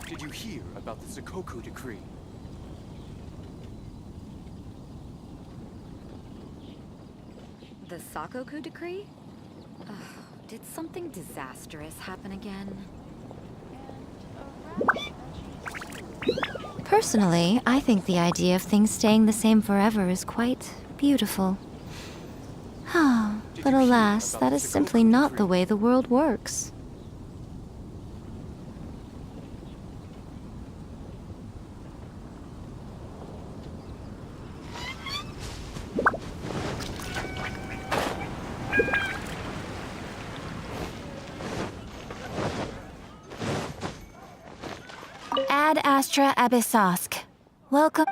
Did you hear about the Sakoku decree? The Sakoku decree? Ugh, did something disastrous happen again? Personally, I think the idea of things staying the same forever is quite beautiful. But alas, that is simply not the way the world works. Ad Astra Abyssosk. Welcome.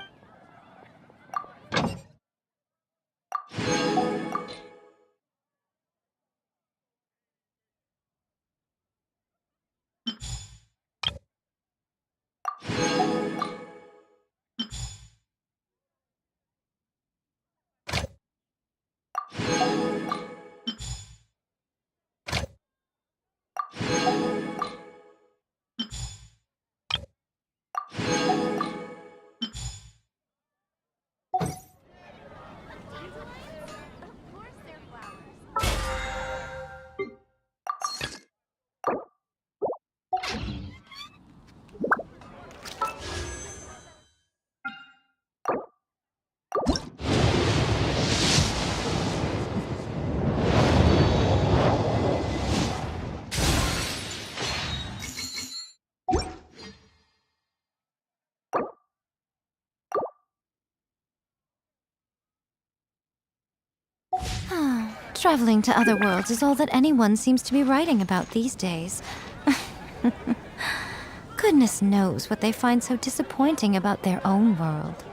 Traveling to other worlds is all that anyone seems to be writing about these days. Goodness knows what they find so disappointing about their own world.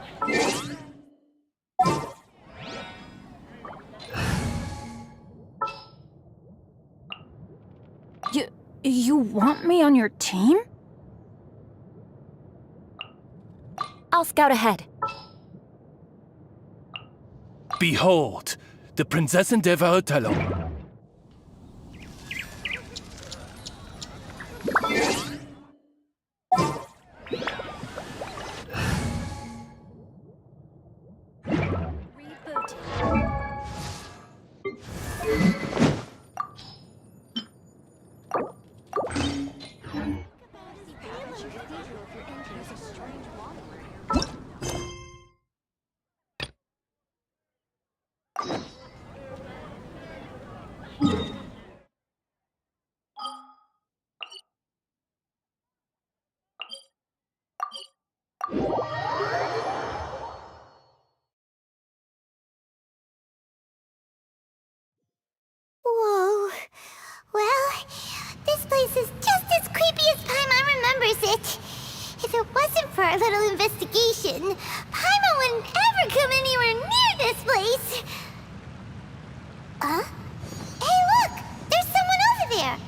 You want me on your team? I'll scout ahead. Behold, the Prinzessin der Verurteilung. Whoa. Well, this place is just as creepy as Paimon remembers it. If it wasn't for our little investigation, Paimon wouldn't ever come anywhere near this place. Huh? Hey, look! There's someone over there!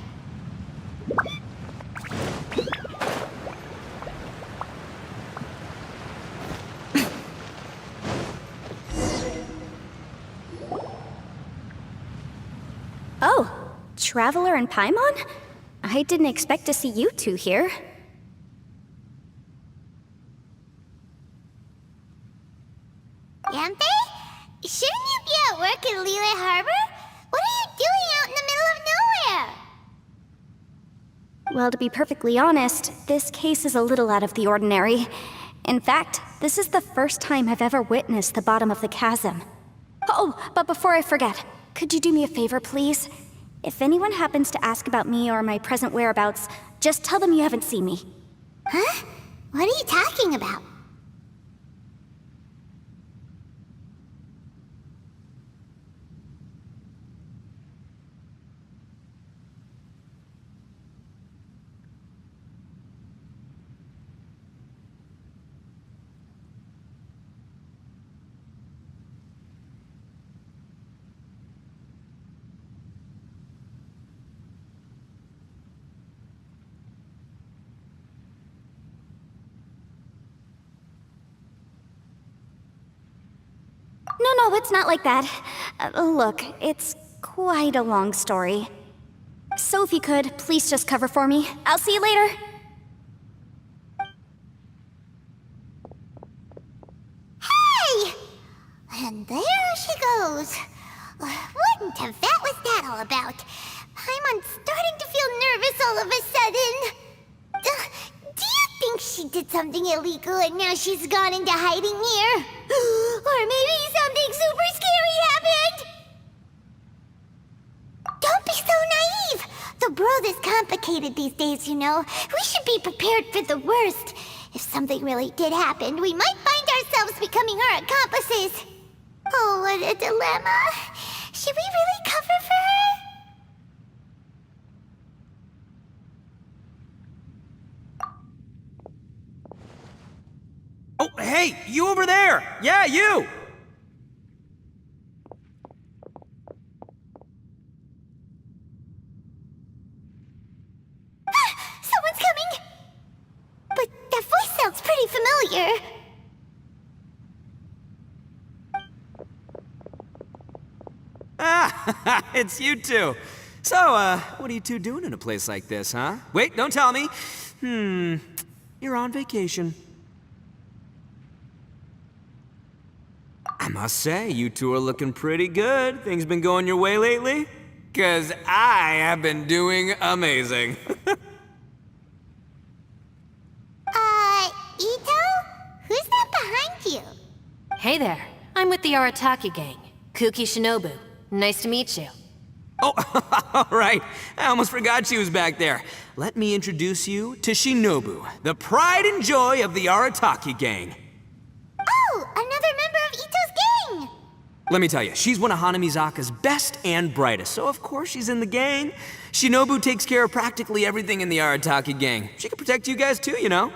Oh, Traveler and Paimon? I didn't expect to see you two here. Yampe? Shouldn't you be at work in Liyue Harbor? What are you doing out in the middle of nowhere? Well, to be perfectly honest, this case is a little out of the ordinary. In fact, this is the first time I've ever witnessed the bottom of the chasm. Oh, but before I forget, could you do me a favor, please? If anyone happens to ask about me or my present whereabouts, just tell them you haven't seen me. Huh? What are you talking about? No, it's not like that. Look, it's quite a long story. So if you could, please just cover for me. I'll see you later. all about? Paimon's starting to feel nervous all of a sudden. Do you think she did something illegal and now she's gone into hiding here? Or maybe something super scary happened? Don't be so naive! The world is complicated these days, you know. We should be prepared for the worst. If something really did happen, we might find ourselves becoming her accomplices. Oh, what a dilemma. Should we really cover for her? Oh, hey, you over there! Yeah, you! Someone's coming! But that voice sounds pretty familiar. Ah, it's you two. So, what are you two doing in a place like this, huh? Wait, don't tell me. You're on vacation. I must say, you two are looking pretty good. Things been going your way lately? 'Cause I have been doing amazing. Ito? Who's that behind you? Hey there, I'm with the Arataki gang. Kuki Shinobu. Nice to meet you. Oh, all right. I almost forgot she was back there. Let me introduce you to Shinobu, the pride and joy of the Arataki gang. Oh, another member of Ito's gang! Let me tell you, she's one of Hanamizaka's best and brightest, so of course she's in the gang. Shinobu takes care of practically everything in the Arataki gang. She can protect you guys too, you know.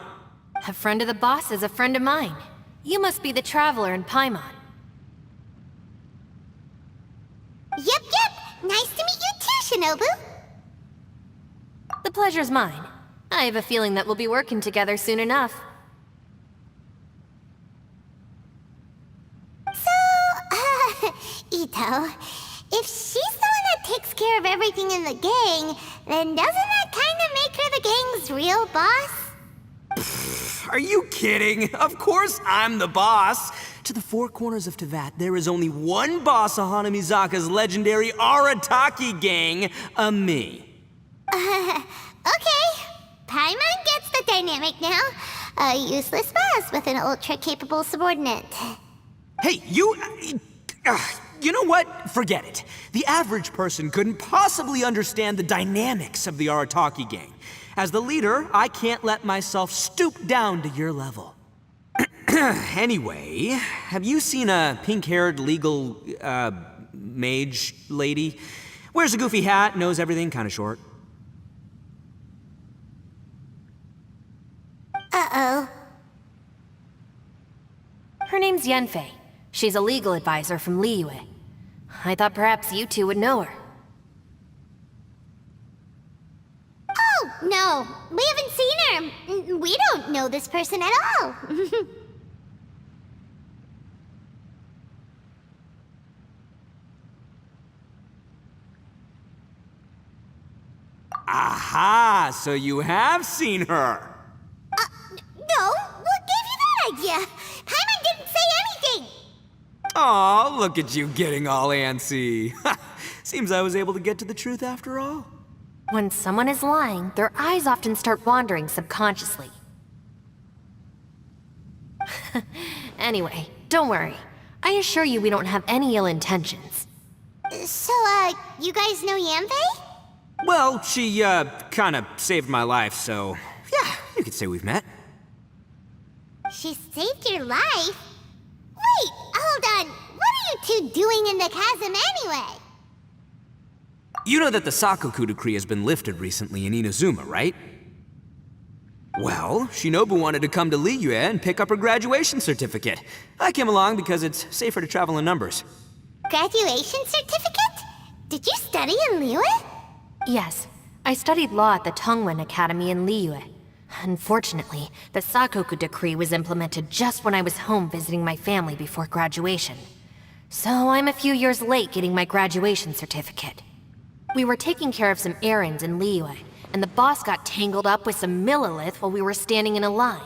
A friend of the boss is a friend of mine. You must be the traveler in Paimon. Yep. Nice to meet you too, Shinobu. The pleasure's mine. I have a feeling that we'll be working together soon enough. So, Ito, if she's the one that takes care of everything in the gang, then doesn't that kind of make her the gang's real boss? Are you kidding? Of course I'm the boss. To the four corners of Tevat, there is only one boss of Hanamizaka's legendary Arataki gang, me. Okay. Paimon gets the dynamic now. A useless boss with an ultra-capable subordinate. Hey, you know what? Forget it. The average person couldn't possibly understand the dynamics of the Arataki gang. As the leader, I can't let myself stoop down to your level. Anyway, have you seen a pink-haired legal, mage lady? Wears a goofy hat, knows everything, kinda short. Uh-oh. Her name's Yenfei. She's a legal advisor from Liyue. I thought perhaps you two would know her. Oh, no. We haven't seen her. We don't know this person at all. Aha! So you have seen her! No, what gave you that idea? Paimon didn't say anything! Aw, look at you getting all antsy. Seems I was able to get to the truth after all. When someone is lying, their eyes often start wandering subconsciously. Anyway, don't worry. I assure you we don't have any ill intentions. So, you guys know Yanfei? Well, she, kinda saved my life, so... yeah, you could say we've met. She saved your life? Wait, hold on. What are you two doing in the chasm anyway? You know that the Sakoku decree has been lifted recently in Inazuma, right? Well, Shinobu wanted to come to Liyue and pick up her graduation certificate. I came along because it's safer to travel in numbers. Graduation certificate? Did you study in Liyue? Yes, I studied law at the Tongwen Academy in Liyue. Unfortunately, the Sakoku decree was implemented just when I was home visiting my family before graduation. So I'm a few years late getting my graduation certificate. We were taking care of some errands in Liyue, and the boss got tangled up with some Millilith while we were standing in a line.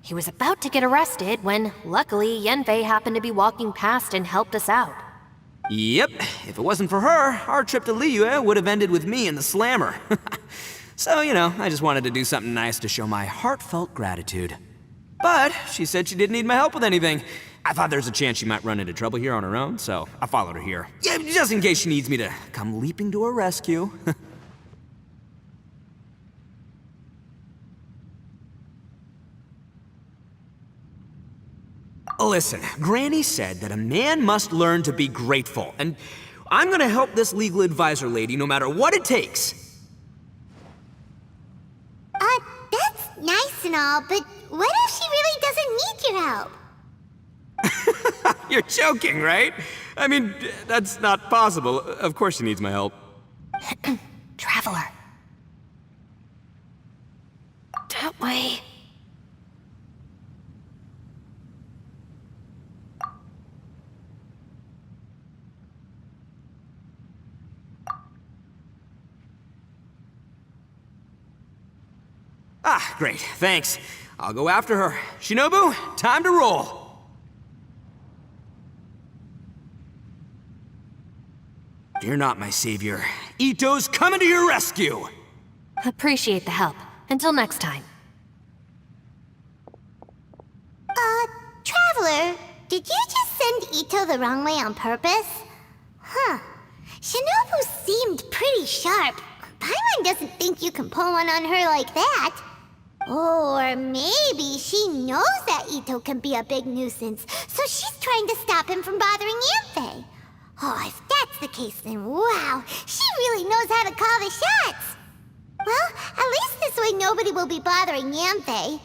He was about to get arrested when, luckily, Yenfei happened to be walking past and helped us out. Yep, if it wasn't for her, our trip to Liyue would have ended with me in the slammer. So, I just wanted to do something nice to show my heartfelt gratitude. But she said she didn't need my help with anything. I thought there's a chance she might run into trouble here on her own, so I followed her here. Yeah, just in case she needs me to come leaping to her rescue. Listen, Granny said that a man must learn to be grateful, and I'm gonna help this legal advisor lady no matter what it takes. That's nice and all, but what if she really doesn't need your help? You're joking, right? I mean, that's not possible. Of course she needs my help. Traveler. That way. Ah, great, thanks. I'll go after her. Shinobu, time to roll. Fear not, my savior. Ito's coming to your rescue! Appreciate the help. Until next time. Traveler, did you just send Ito the wrong way on purpose? Huh. Shinobu seemed pretty sharp. Paimon doesn't think you can pull one on her like that. Or maybe she knows that Ito can be a big nuisance, so she's trying to stop him from bothering Yanfei. Oh, if that's the case, then wow, she really knows how to call the shots. Well, at least this way nobody will be bothering Yanfei.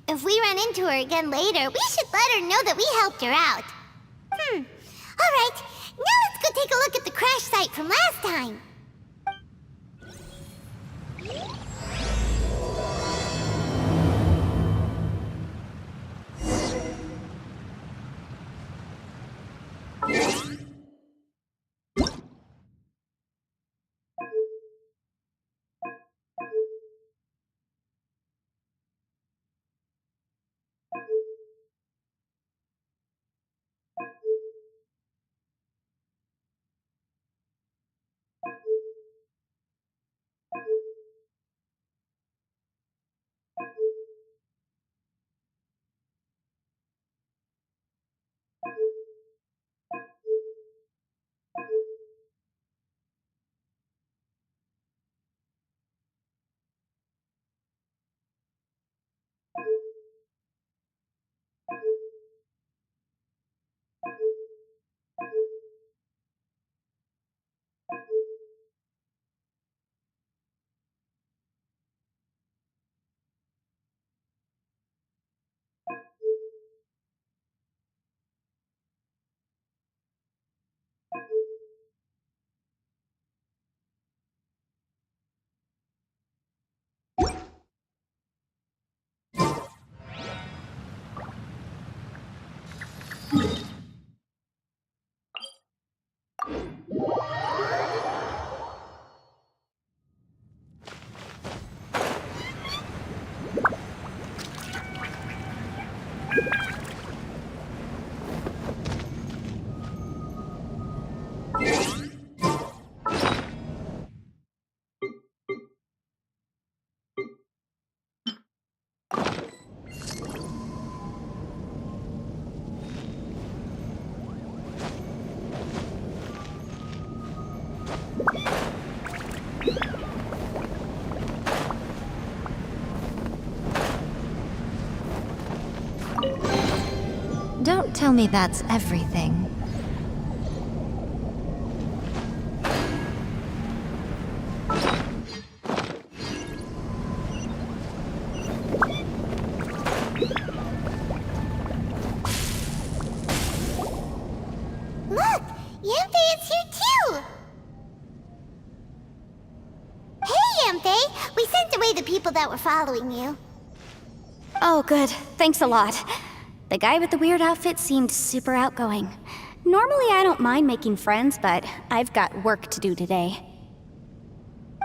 If we run into her again later, we should let her know that we helped her out. Alright, now let's go take a look at the crash site from last time. Don't tell me that's everything. Look! Yanfei is here too! Hey, Yanfei! We sent away the people that were following you. Oh, good. Thanks a lot. The guy with the weird outfit seemed super outgoing. Normally I don't mind making friends, but I've got work to do today.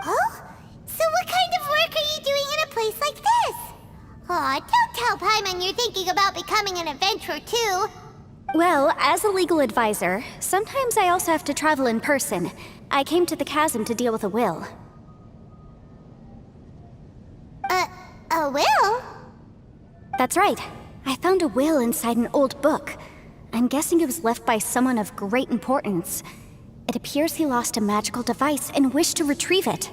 Oh? So what kind of work are you doing in a place like this? Aw, don't tell Paimon you're thinking about becoming an adventurer too. Well, as a legal advisor, sometimes I also have to travel in person. I came to the chasm to deal with a will. A will? That's right. I found a will inside an old book. I'm guessing it was left by someone of great importance. It appears he lost a magical device and wished to retrieve it.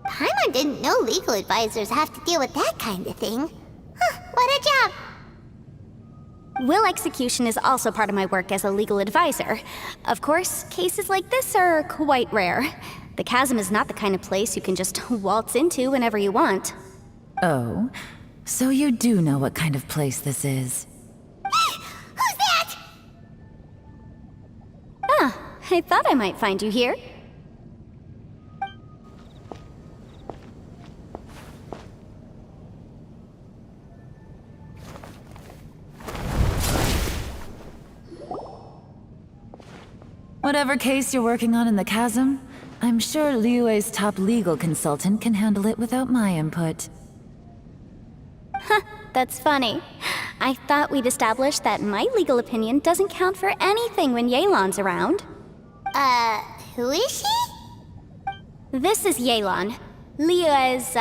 Paimon didn't know legal advisors have to deal with that kind of thing. Huh, what a job! Will execution is also part of my work as a legal advisor. Of course, cases like this are quite rare. The chasm is not the kind of place you can just waltz into whenever you want. Oh, so you do know what kind of place this is. Who's that? Ah, I thought I might find you here. Whatever case you're working on in the chasm, I'm sure Liyue's top legal consultant can handle it without my input. That's funny. I thought we'd established that my legal opinion doesn't count for anything when Yelan's around. Who is she? This is Yelan. Liyue's,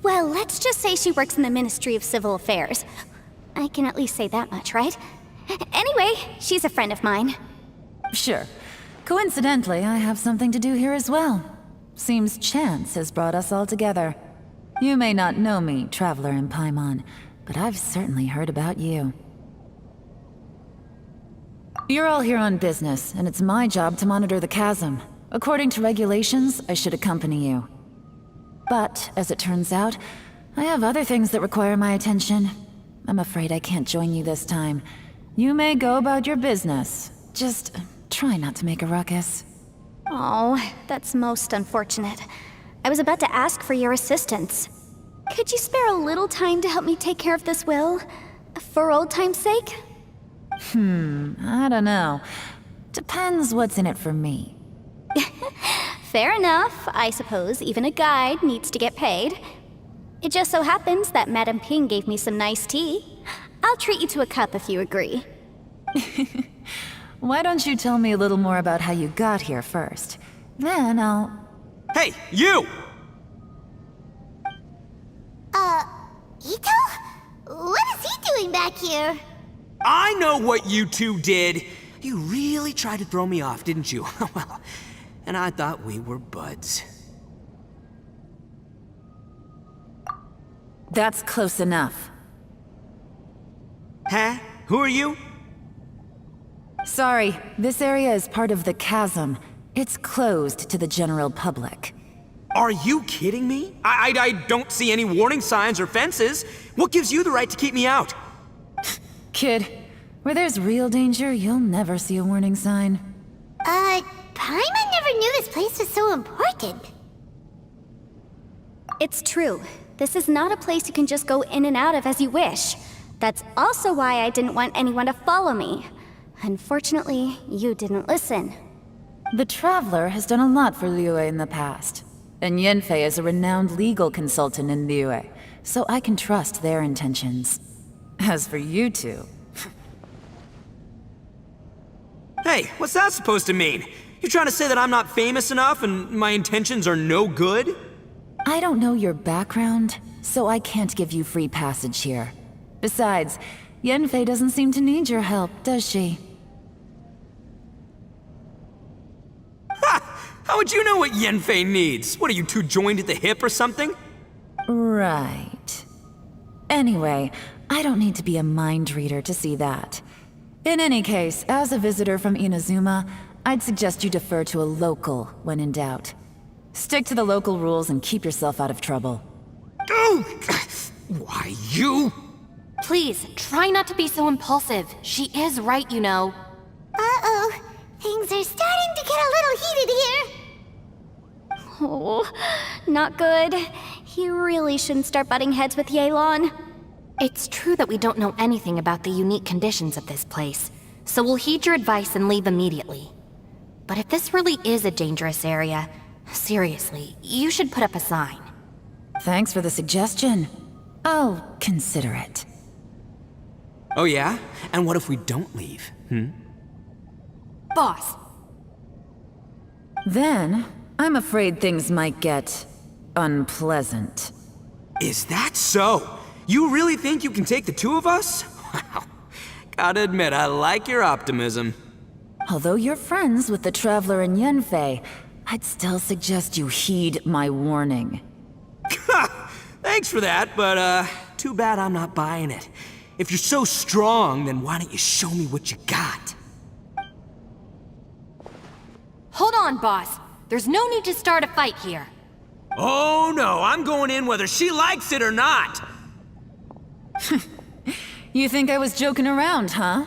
well, let's just say she works in the Ministry of Civil Affairs. I can at least say that much, right? Anyway, she's a friend of mine. Sure. Coincidentally, I have something to do here as well. Seems chance has brought us all together. You may not know me, Traveler in Paimon, but I've certainly heard about you. You're all here on business, and it's my job to monitor the chasm. According to regulations, I should accompany you. But, as it turns out, I have other things that require my attention. I'm afraid I can't join you this time. You may go about your business. Just try not to make a ruckus. Oh, that's most unfortunate. I was about to ask for your assistance. Could you spare a little time to help me take care of this will? For old time's sake? I don't know. Depends what's in it for me. Fair enough. I suppose even a guide needs to get paid. It just so happens that Madame Ping gave me some nice tea. I'll treat you to a cup if you agree. Why don't you tell me a little more about how you got here first? Then I'll... Hey, you! Ito? What is he doing back here? I know what you two did. You really tried to throw me off, didn't you? Well, and I thought we were buds. That's close enough. Huh? Who are you? Sorry, this area is part of the chasm. It's closed to the general public. Are you kidding me? I don't see any warning signs or fences. What gives you the right to keep me out? Kid, where there's real danger, you'll never see a warning sign. Paimon never knew this place was so important. It's true. This is not a place you can just go in and out of as you wish. That's also why I didn't want anyone to follow me. Unfortunately, you didn't listen. The Traveler has done a lot for Liyue in the past. And Yanfei is a renowned legal consultant in Liyue, so I can trust their intentions. As for you two... Hey, what's that supposed to mean? You trying to say that I'm not famous enough and my intentions are no good? I don't know your background, so I can't give you free passage here. Besides, Yanfei doesn't seem to need your help, does she? How would you know what Yanfei needs? What, are you two joined at the hip or something? Right. Anyway, I don't need to be a mind reader to see that. In any case, as a visitor from Inazuma, I'd suggest you defer to a local when in doubt. Stick to the local rules and keep yourself out of trouble. Oh! Why, you? Please, try not to be so impulsive. She is right, you know. Uh-oh. Things are starting to get a little heated here. Oh, not good. He really shouldn't start butting heads with Yelan. It's true that we don't know anything about the unique conditions of this place, so we'll heed your advice and leave immediately. But if this really is a dangerous area, seriously, you should put up a sign. Thanks for the suggestion. I'll consider it. Oh yeah? And what if we don't leave? Boss, Then, I'm afraid things might get unpleasant. Is that so? You really think you can take the two of us? Wow. Gotta admit, I like your optimism. Although you're friends with the Traveler and Yenfei, I'd still suggest you heed my warning. Thanks for that, but too bad I'm not buying it. If you're so strong, then why don't you show me what you got? hold on, boss. There's no need to start a fight here. Oh no, I'm going in whether she likes it or not! You think I was joking around, huh?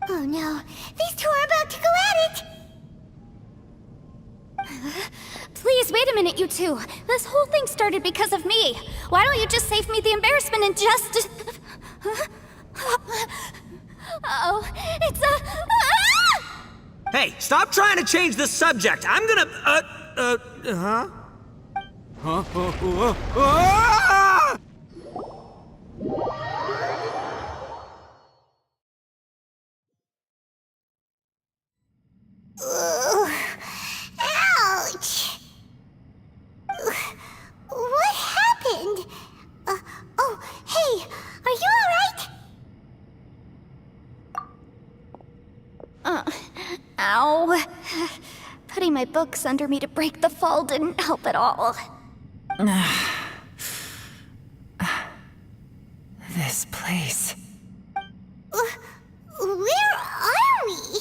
Oh no, these two are about to go at it! Please, wait a minute, you two. This whole thing started because of me. Why don't you just save me the embarrassment and just... Uh-oh, it's a... Hey, stop trying to change the subject! I'm gonna... Huh? Ah! Ouch! What happened? Oh, hey, are you alright? Ow. Putting my books under me to break the fall didn't help at all. This place. Where are we?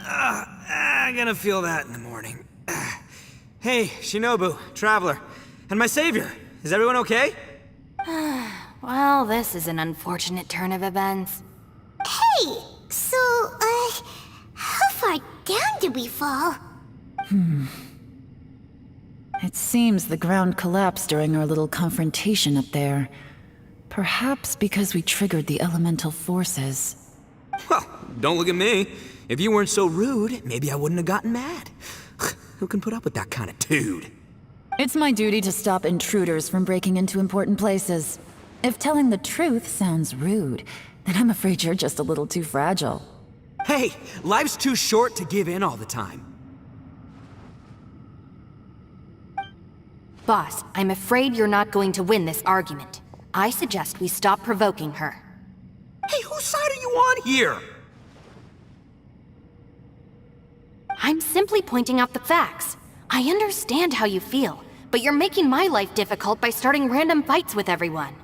I'm gonna feel that in the morning. Hey, Shinobu, Traveler, and my savior. Is everyone okay? Well, this is an unfortunate turn of events. Hey, so, how far down did we fall? It seems the ground collapsed during our little confrontation up there. Perhaps because we triggered the elemental forces. Well, don't look at me. If you weren't so rude, maybe I wouldn't have gotten mad. Who can put up with that kind of dude? It's my duty to stop intruders from breaking into important places. If telling the truth sounds rude, then I'm afraid you're just a little too fragile. Hey, life's too short to give in all the time. Boss, I'm afraid you're not going to win this argument. I suggest we stop provoking her. Hey, whose side are you on here? I'm simply pointing out the facts. I understand how you feel, but you're making my life difficult by starting random fights with everyone.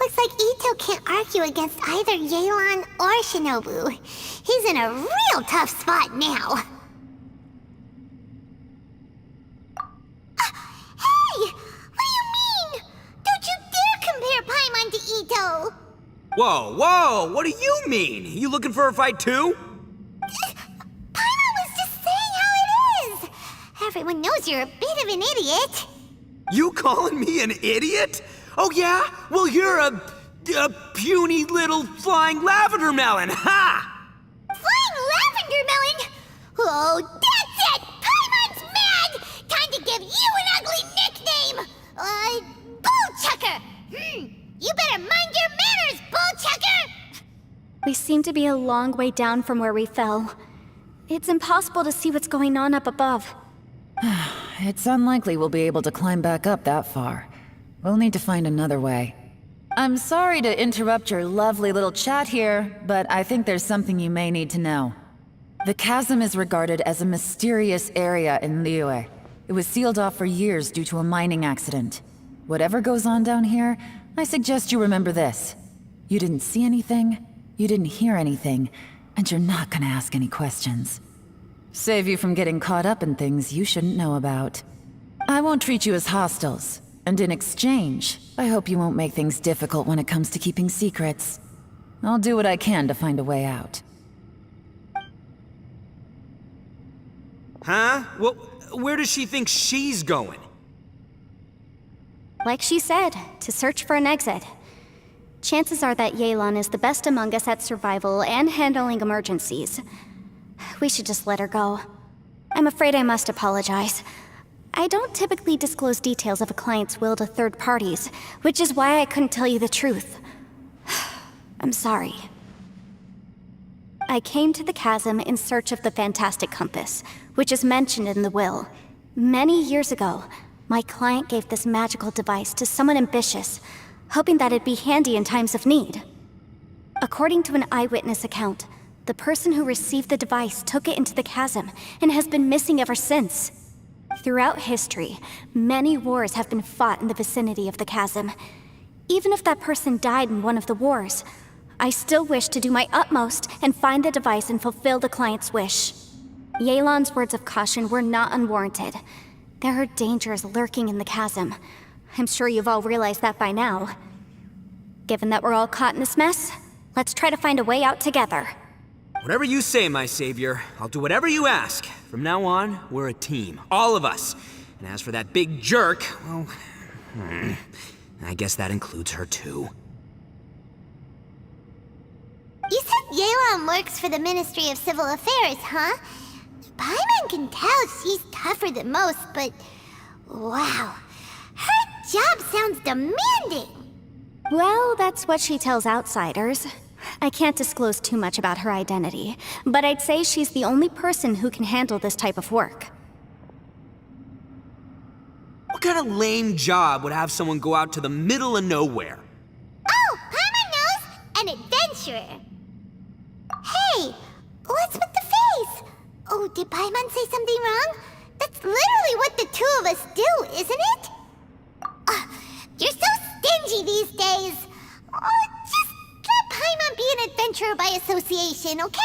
Looks like Ito can't argue against either Yelan or Shinobu. He's in a real tough spot now. Hey! What do you mean? Don't you dare compare Paimon to Ito! Whoa, whoa, what do you mean? You looking for a fight too? Paimon was just saying how it is! Everyone knows you're a bit of an idiot. You calling me an idiot? Oh yeah? Well, you're a puny little flying lavender melon, ha! Flying lavender melon? Oh, that's it! Paimon's mad! Time to give you an ugly nickname! Bullchucker! You better mind your manners, Bullchucker! We seem to be a long way down from where we fell. It's impossible to see what's going on up above. It's unlikely we'll be able to climb back up that far. We'll need to find another way. I'm sorry to interrupt your lovely little chat here, but I think there's something you may need to know. The chasm is regarded as a mysterious area in Liyue. It was sealed off for years due to a mining accident. Whatever goes on down here, I suggest you remember this. You didn't see anything, you didn't hear anything, and you're not gonna ask any questions. Save you from getting caught up in things you shouldn't know about. I won't treat you as hostiles, and in exchange, I hope you won't make things difficult when it comes to keeping secrets. I'll do what I can to find a way out. Huh? Well, where does she think she's going? Like she said, to search for an exit. Chances are that Yelan is the best among us at survival and handling emergencies. We should just let her go. I'm afraid I must apologize. I don't typically disclose details of a client's will to third parties, which is why I couldn't tell you the truth. I'm sorry. I came to the chasm in search of the Fantastic Compass, which is mentioned in the will. Many years ago, my client gave this magical device to someone ambitious, hoping that it'd be handy in times of need. According to an eyewitness account, the person who received the device took it into the chasm and has been missing ever since. Throughout history, many wars have been fought in the vicinity of the chasm. Even if that person died in one of the wars, I still wish to do my utmost and find the device and fulfill the client's wish. Yelan's words of caution were not unwarranted. There are dangers lurking in the chasm. I'm sure you've all realized that by now. Given that we're all caught in this mess, let's try to find a way out together. Whatever you say, my savior. I'll do whatever you ask. From now on, we're a team. All of us. And as for that big jerk, well... I guess that includes her too. You said Yelan works for the Ministry of Civil Affairs, huh? Paimon can tell she's tougher than most, but... wow. Her job sounds demanding! Well, that's what she tells outsiders. I can't disclose too much about her identity, but I'd say she's the only person who can handle this type of work. What kind of lame job would have someone go out to the middle of nowhere? Oh, Paimon knows! An adventurer! Hey, what's with the face? Oh, did Paimon say something wrong? That's literally what the two of us do, isn't it? You're so stingy these days. Oh, just let Paimon be an adventurer by association, okay?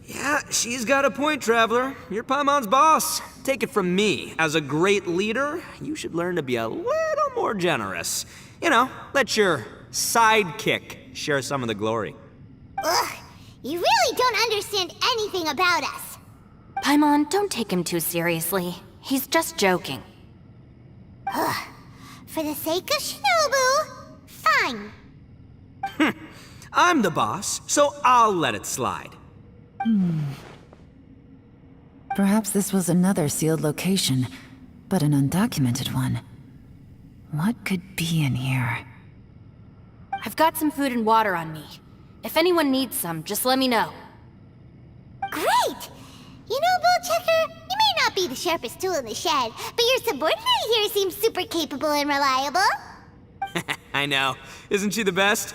Yeah, she's got a point, Traveler. You're Paimon's boss. Take it from me. As a great leader, you should learn to be a little more generous. You know, let your sidekick share some of the glory. Ugh, you really don't understand anything about us. Paimon, don't take him too seriously. He's just joking. For the sake of Shinobu, fine. I'm the boss, so I'll let it slide. Perhaps this was another sealed location, but an undocumented one. What could be in here? I've got some food and water on me. If anyone needs some, just let me know. Great! You know, Bullchecker, you may not be the sharpest tool in the shed, but your subordinate here seems super capable and reliable. I know. Isn't she the best?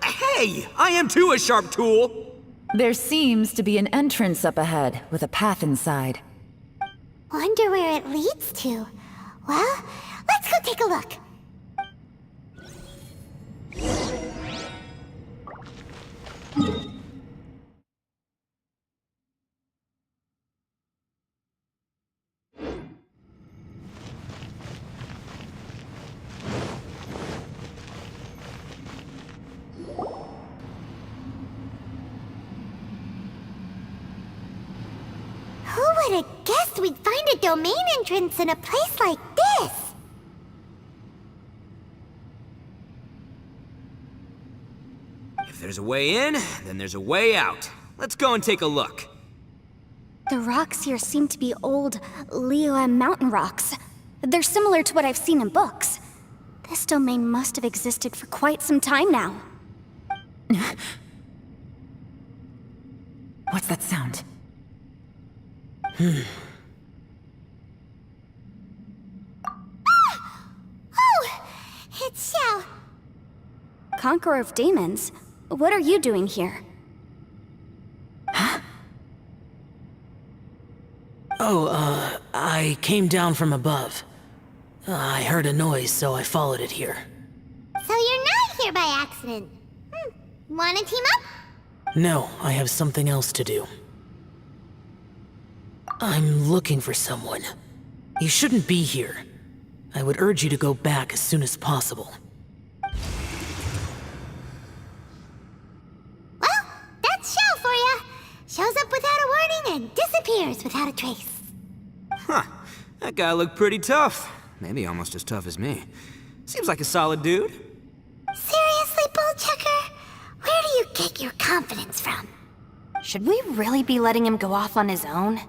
Hey, I am too a sharp tool. There seems to be an entrance up ahead, with a path inside. Wonder where it leads to. Well, let's go take a look. Who would have guessed we'd find a domain entrance in a place like this? If there's a way in, then there's a way out. Let's go and take a look. The rocks here seem to be old Liyue mountain rocks. They're similar to what I've seen in books. This domain must have existed for quite some time now. What's that sound? Oh, it's Xiao. Conqueror of Demons, what are you doing here? I came down from above. I heard a noise, so I followed it here. So you're not here by accident. Wanna team up? No, I have something else to do. I'm looking for someone. You shouldn't be here. I would urge you to go back as soon as possible. Well, that's Xiao for ya. Shows up without a warning and disappears without a trace. Huh. That guy looked pretty tough. Maybe almost as tough as me. Seems like a solid dude. Seriously, Bullchecker? Where do you get your confidence from? Should we really be letting him go off on his own?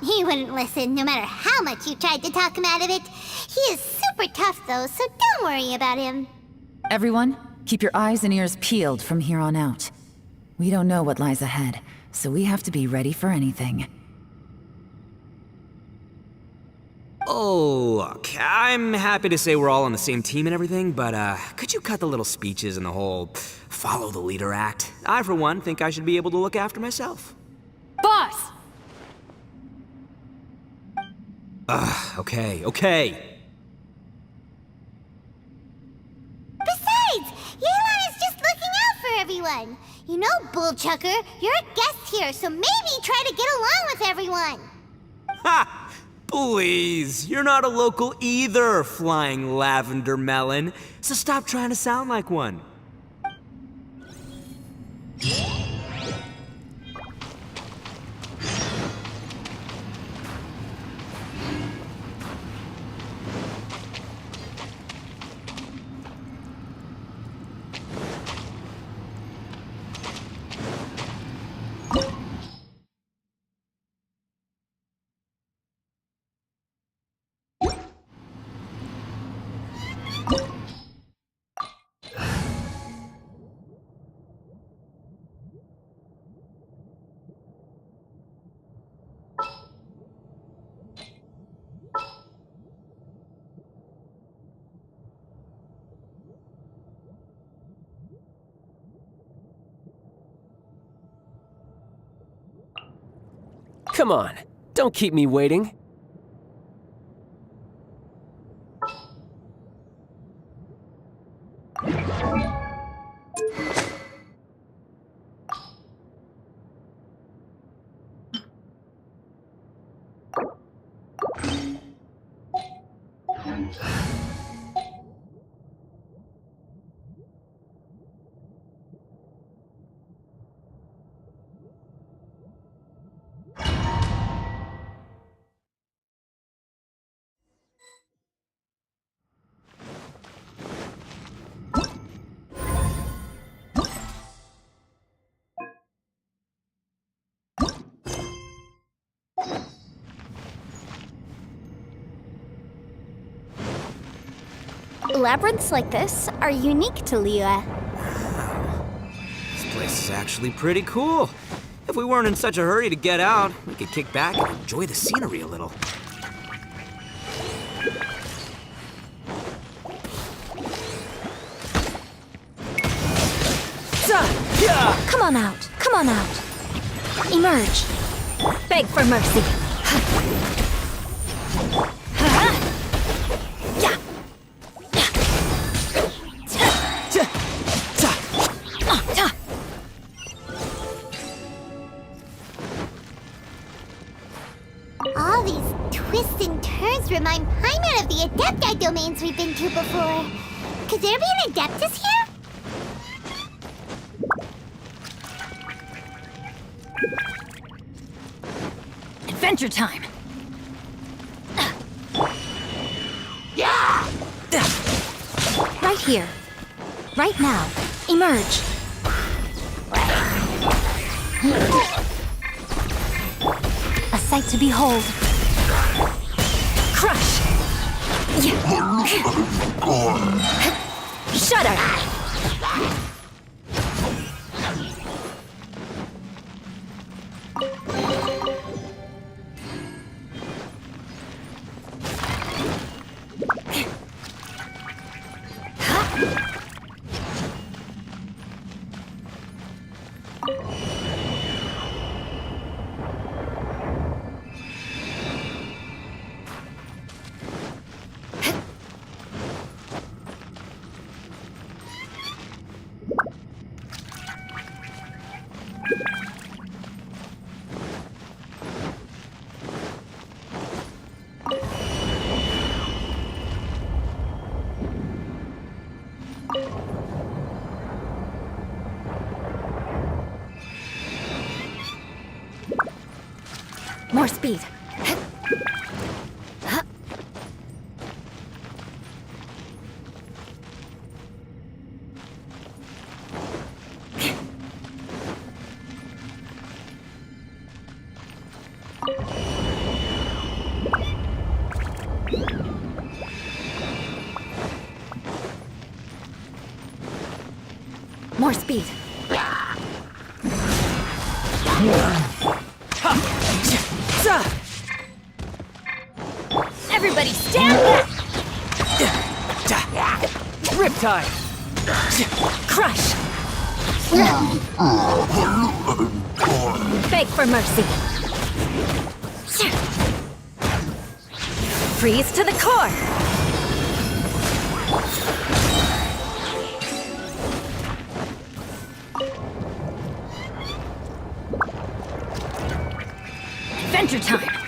he wouldn't listen no matter how much you tried to talk him out of it. He is super tough though, so don't worry about him. Everyone, keep your eyes and ears peeled from here on out. We don't know what lies ahead, so we have to be ready for anything. Oh, look, I'm happy to say we're all on the same team and everything, but could you cut the little speeches and the whole follow the leader act? I, for one, think I should be able to look after myself. Boss! Okay. Besides, Yelan is just looking out for everyone. You know, Bullchucker, you're a guest here, so maybe try to get along with everyone. Ha! Please, you're not a local either, Flying Lavender Melon, so stop trying to sound like one. Come on, don't keep me waiting. Labyrinths like this are unique to Liyue. This place is actually pretty cool. If we weren't in such a hurry to get out, we could kick back and enjoy the scenery a little. Come on out. Come on out. Emerge. Beg for mercy. All these twists and turns remind Paimon of the Adepti domains we've been to before. Could there be an Adeptus here? Adventure time. Right here. Right now. Emerge. A sight to behold. Crush. Shudder. More speed. More speed. Everybody stand back! Riptide! Crush! Beg for mercy. Freeze to the core! Adventure time!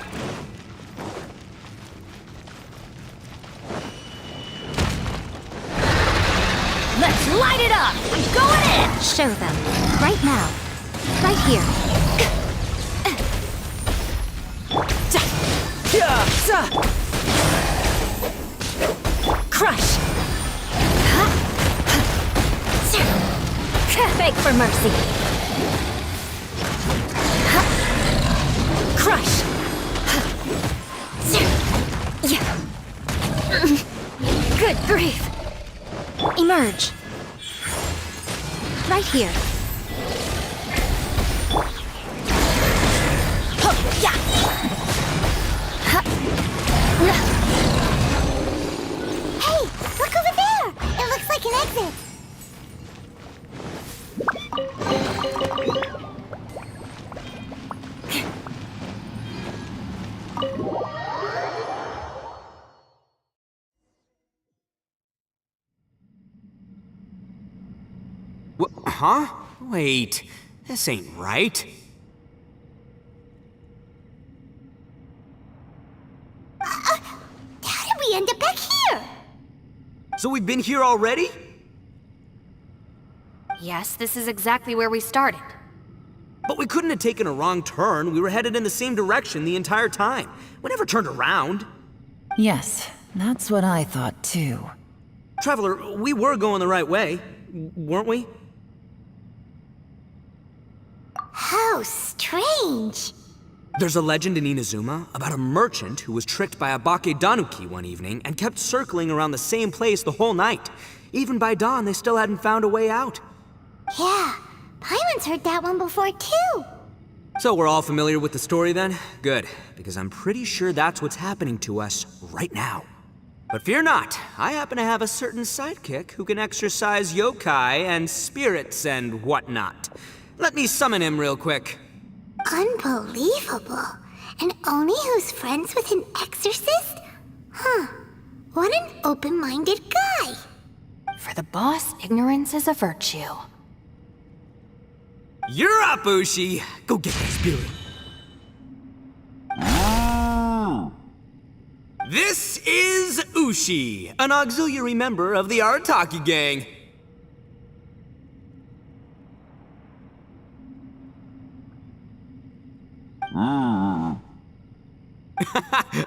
Let's light it up! I'm going in! Show them. Right now. Right here. Crush! Beg for mercy. Crush! Good grief! Emerge. Right here. Hey, look over there! It looks like an exit. Huh? Wait, this ain't right. How did we end up back here? So we've been here already? Yes, this is exactly where we started. But we couldn't have taken a wrong turn. We were headed in the same direction the entire time. We never turned around. Yes, that's what I thought too. Traveler, we were going the right way, weren't we? How strange. There's a legend in Inazuma about a merchant who was tricked by a Bakedanuki one evening and kept circling around the same place the whole night. Even by dawn, they still hadn't found a way out. Yeah, Paimon's heard that one before too. So we're all familiar with the story then? Good, because I'm pretty sure that's what's happening to us right now. But fear not, I happen to have a certain sidekick who can exercise yokai and spirits and whatnot. Let me summon him real quick. Unbelievable. And Oni who's friends with an exorcist? Huh. What an open-minded guy. For the boss, ignorance is a virtue. You're up, Ushi! Go get that spirit. This is Ushi, an auxiliary member of the Arataki gang.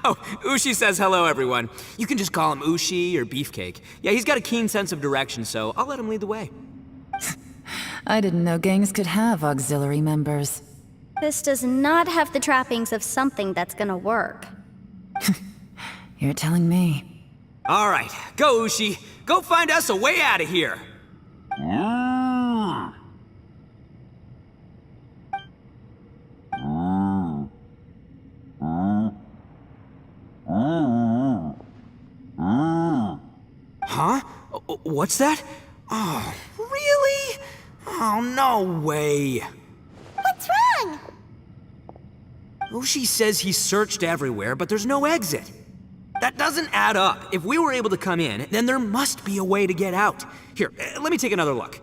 Oh, Ushi says hello, everyone. You can just call him Ushi or Beefcake. Yeah, he's got a keen sense of direction, so I'll let him lead the way. I didn't know gangs could have auxiliary members. This does not have the trappings of something that's gonna work. You're telling me. All right, go, Ushi. Go find us a way out of here. Huh? What's that? Oh, really? Oh, no way. What's wrong? Ushi says he searched everywhere, but there's no exit. That doesn't add up. If we were able to come in, then there must be a way to get out. Here, let me take another look.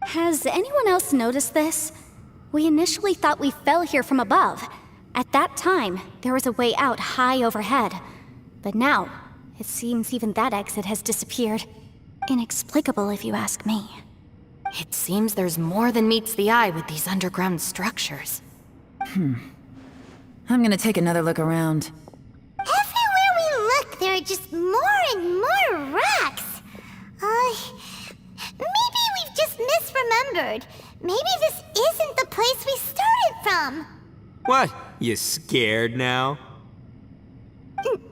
Has anyone else noticed this? We initially thought we fell here from above. At that time, there was a way out high overhead. But now, it seems even that exit has disappeared. Inexplicable, if you ask me. It seems there's more than meets the eye with these underground structures. I'm gonna take another look around. Everywhere we look, there are just more and more rocks. Maybe we've just misremembered. Maybe this isn't the place we started from. What? You scared now?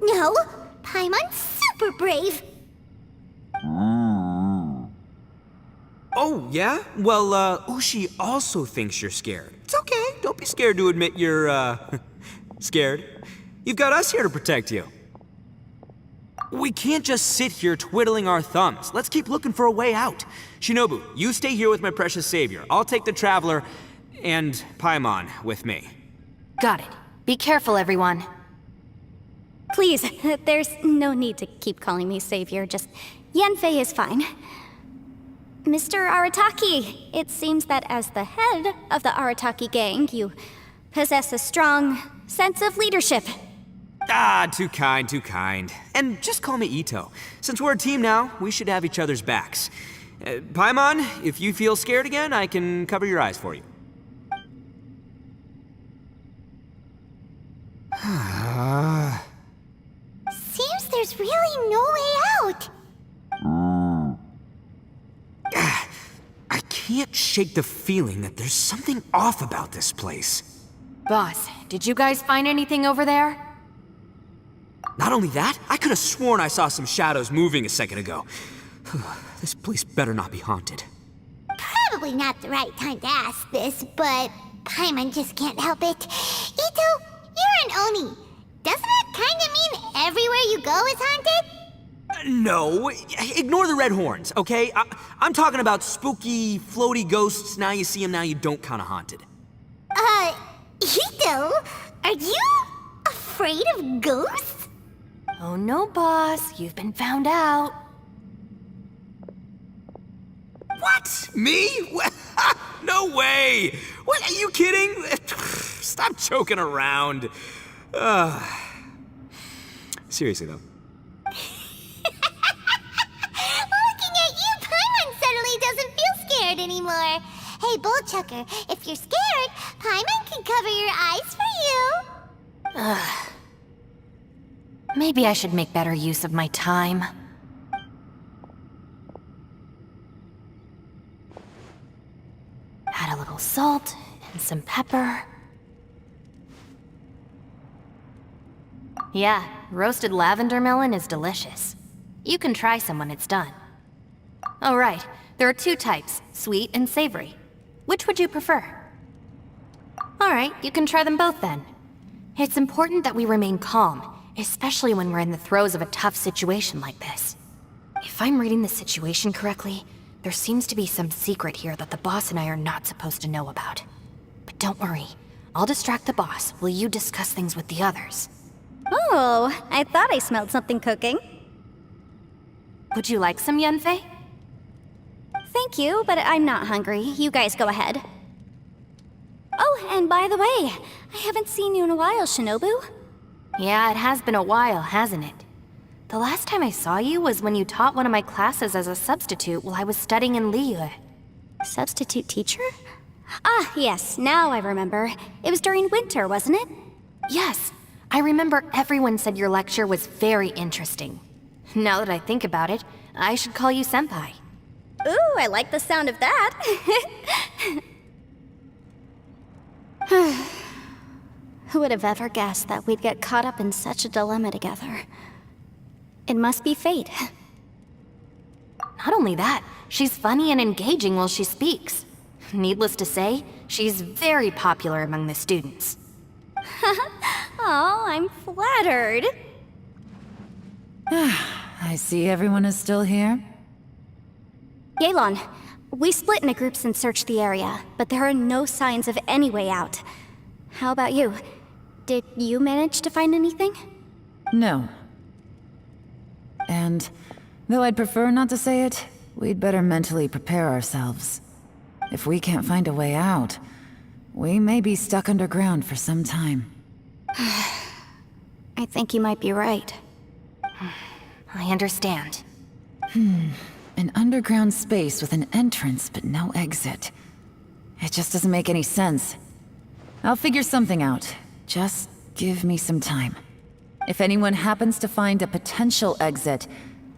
No, Paimon's super brave. Oh, yeah? Well, Ushi also thinks you're scared. It's okay, don't be scared to admit you're, scared. You've got us here to protect you. We can't just sit here twiddling our thumbs. Let's keep looking for a way out. Shinobu, you stay here with my precious savior. I'll take the Traveler and Paimon with me. Got it. Be careful, everyone. Please, there's no need to keep calling me savior, just Yanfei is fine. Mr. Arataki, it seems that as the head of the Arataki gang, you possess a strong sense of leadership. Ah, too kind, too kind. And just call me Ito. Since we're a team now, we should have each other's backs. Paimon, if you feel scared again, I can cover your eyes for you. Seems there's really no way out. I can't shake the feeling that there's something off about this place. Boss, did you guys find anything over there? Not only that, I could have sworn I saw some shadows moving a second ago. This place better not be haunted. Probably not the right time to ask this, but Paimon just can't help it. Ito, you're an Oni. Doesn't it kind of mean everywhere you go is haunted? No, ignore the red horns, okay? I'm talking about spooky, floaty ghosts. Now you see them, now you don't kind of haunted. Ito, are you afraid of ghosts? Oh no, boss. You've been found out. What? Me? No way! What, are you kidding? Stop joking around. Seriously, though. Looking at you, Paimon suddenly doesn't feel scared anymore. Hey, Bullchucker, if you're scared, Paimon can cover your eyes for you. Maybe I should make better use of my time. Add a little salt and some pepper. Yeah, roasted lavender melon is delicious. You can try some when it's done. Oh right, there are two types, sweet and savory. Which would you prefer? Alright, you can try them both then. It's important that we remain calm, especially when we're in the throes of a tough situation like this. If I'm reading the situation correctly, there seems to be some secret here that the boss and I are not supposed to know about. But don't worry, I'll distract the boss while you discuss things with the others. Oh, I thought I smelled something cooking. Would you like some Yanfei? Thank you, but I'm not hungry. You guys go ahead. Oh, and by the way, I haven't seen you in a while, Shinobu. Yeah, it has been a while, hasn't it? The last time I saw you was when you taught one of my classes as a substitute while I was studying in Liyue. Substitute teacher? Ah, yes, now I remember. It was during winter, wasn't it? Yes, I remember everyone said your lecture was very interesting. Now that I think about it, I should call you Senpai. Ooh, I like the sound of that. Who would have ever guessed that we'd get caught up in such a dilemma together? It must be fate. Not only that, she's funny and engaging while she speaks. Needless to say, she's very popular among the students. Oh, I'm flattered. I see everyone is still here. Yelan, we split into groups and searched the area, but there are no signs of any way out. How about you? Did you manage to find anything? No. And though I'd prefer not to say it, we'd better mentally prepare ourselves. If we can't find a way out, we may be stuck underground for some time. I think you might be right. I understand. An underground space with an entrance but no exit. It just doesn't make any sense. I'll figure something out. Just give me some time. If anyone happens to find a potential exit,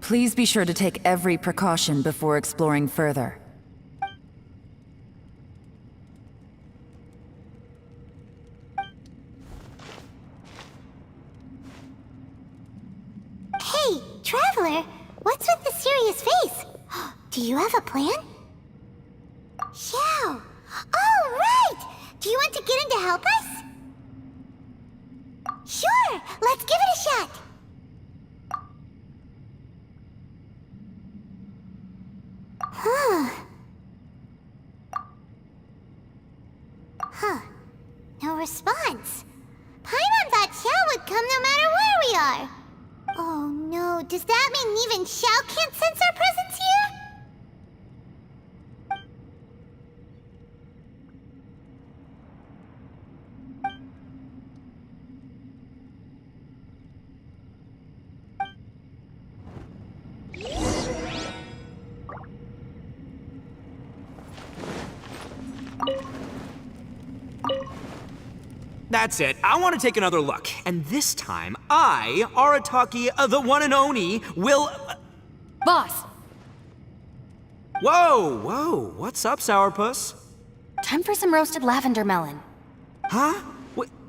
please be sure to take every precaution before exploring further. Hey, Traveler, what's with the serious face? Do you have a plan? Do you want to get in to help us? Sure, let's give it a shot. Huh. No response. Paimon thought Xiao would come no matter where we are. Oh no, does that mean even Xiao can't sense our presence here? That's it. I want to take another look. And this time, I, Arataki, the one and only, will... Boss! Whoa, whoa. What's up, Sourpuss? Time for some roasted lavender melon. Huh?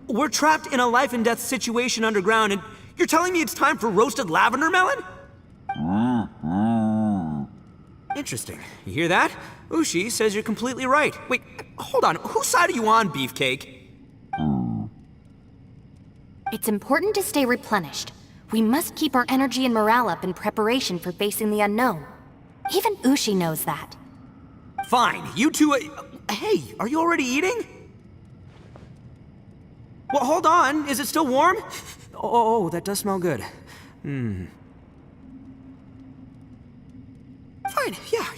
We're trapped in a life and death situation underground, and you're telling me it's time for roasted lavender melon? Interesting. You hear that? Ushi says you're completely right. Wait, hold on. Whose side are you on, Beefcake? It's important to stay replenished. We must keep our energy and morale up in preparation for facing the unknown. Even Ushi knows that. Fine, you two... hey, are you already eating? Well, hold on. Is it still warm? Oh, that does smell good. Fine,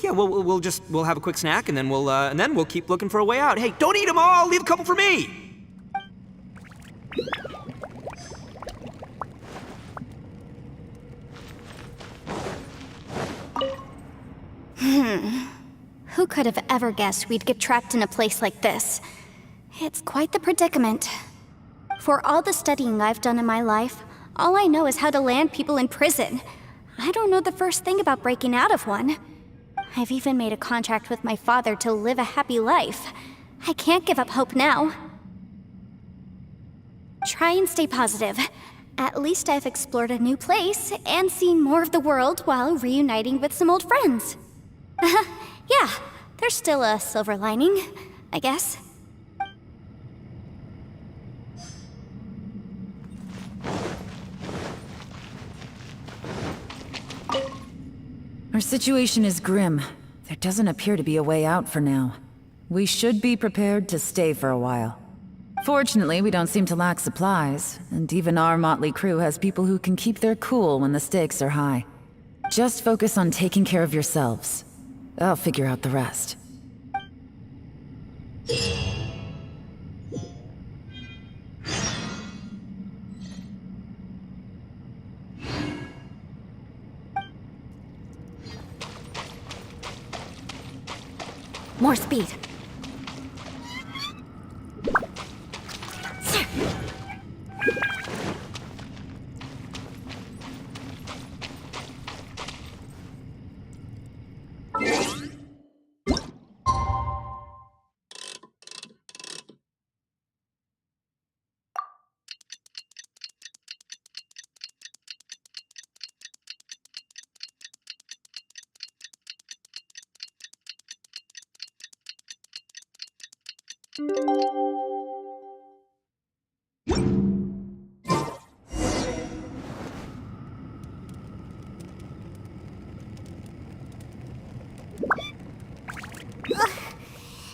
yeah, we'll have a quick snack and then we'll keep looking for a way out. Hey, don't eat them all! Leave a couple for me! Who could have ever guessed we'd get trapped in a place like this? It's quite the predicament. For all the studying I've done in my life, all I know is how to land people in prison. I don't know the first thing about breaking out of one. I've even made a contract with my father to live a happy life. I can't give up hope now. Try and stay positive. At least I've explored a new place and seen more of the world while reuniting with some old friends. Yeah, there's still a silver lining, I guess. Our situation is grim. There doesn't appear to be a way out for now. We should be prepared to stay for a while. Fortunately, we don't seem to lack supplies, and even our motley crew has people who can keep their cool when the stakes are high. Just focus on taking care of yourselves. I'll figure out the rest. More speed.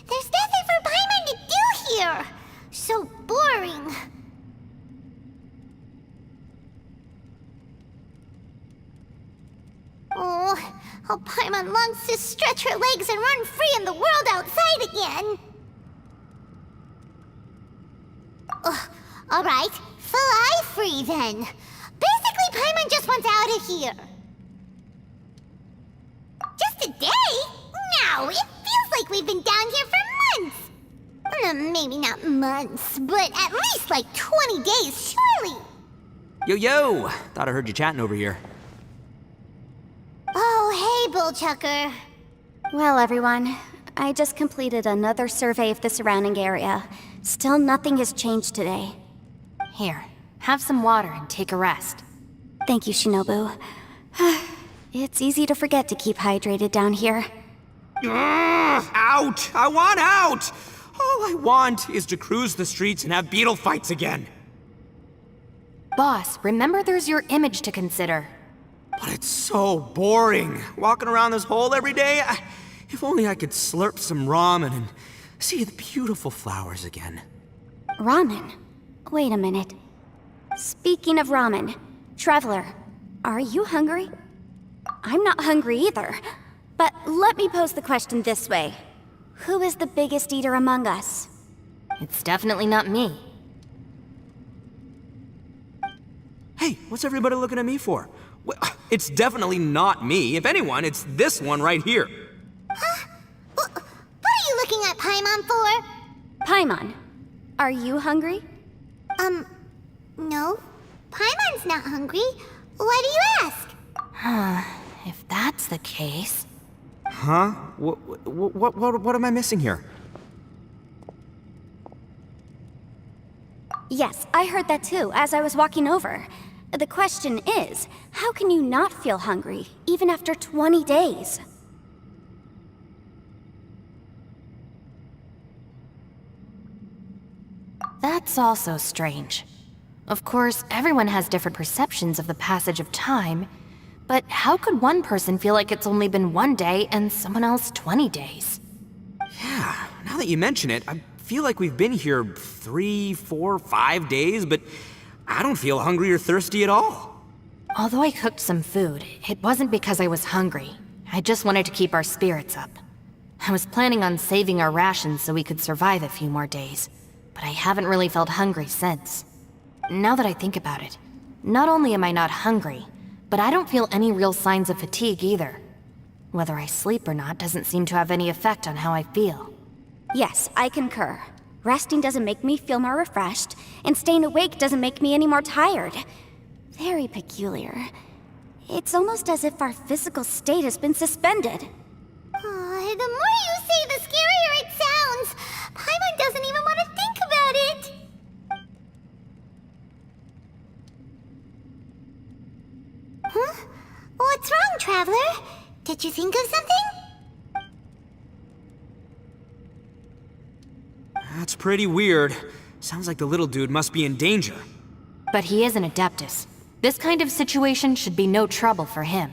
There's nothing for Paimon to do here. So boring. Oh, Paimon longs to stretch her legs and run free in the world outside again. Alright, fly free then. Basically, Paimon just wants out of here. Just a day? No, it feels like we've been down here for months. Maybe not months, but at least like 20 days, surely. Yo! Thought I heard you chatting over here. Oh, hey, Bullchucker. Well, everyone, I just completed another survey of the surrounding area. Still nothing has changed today. Here, have some water and take a rest. Thank you, Shinobu. It's easy to forget to keep hydrated down here. Out! I want out! All I want is to cruise the streets and have beetle fights again. Boss, remember there's your image to consider. But it's so boring, walking around this hole every day. If only I could slurp some ramen and see the beautiful flowers again. Ramen? Wait a minute. Speaking of ramen, Traveler, are you hungry? I'm not hungry either. But let me pose the question this way. Who is the biggest eater among us? It's definitely not me. Hey, what's everybody looking at me for? It's definitely not me. If anyone, it's this one right here. Huh? What are you looking at Paimon for? Paimon, are you hungry? No. Paimon's not hungry. Why do you ask? If that's the case... Huh? What am I missing here? Yes, I heard that too, as I was walking over. The question is, how can you not feel hungry, even after 20 days? That's also strange. Of course, everyone has different perceptions of the passage of time, but how could one person feel like it's only been 1 day and someone else 20 days? Yeah, now that you mention it, I feel like we've been here 3, 4, 5 days, but I don't feel hungry or thirsty at all. Although I cooked some food, it wasn't because I was hungry. I just wanted to keep our spirits up. I was planning on saving our rations so we could survive a few more days, but I haven't really felt hungry since. Now that I think about it, not only am I not hungry, but I don't feel any real signs of fatigue either. Whether I sleep or not doesn't seem to have any effect on how I feel. Yes, I concur. Resting doesn't make me feel more refreshed, and staying awake doesn't make me any more tired. Very peculiar. It's almost as if our physical state has been suspended. The more you say, the scarier it sounds. Paimon doesn't even want to think about it. Huh? What's wrong, Traveler? Did you think of something? That's pretty weird. Sounds like the little dude must be in danger. But he is an Adeptus. This kind of situation should be no trouble for him.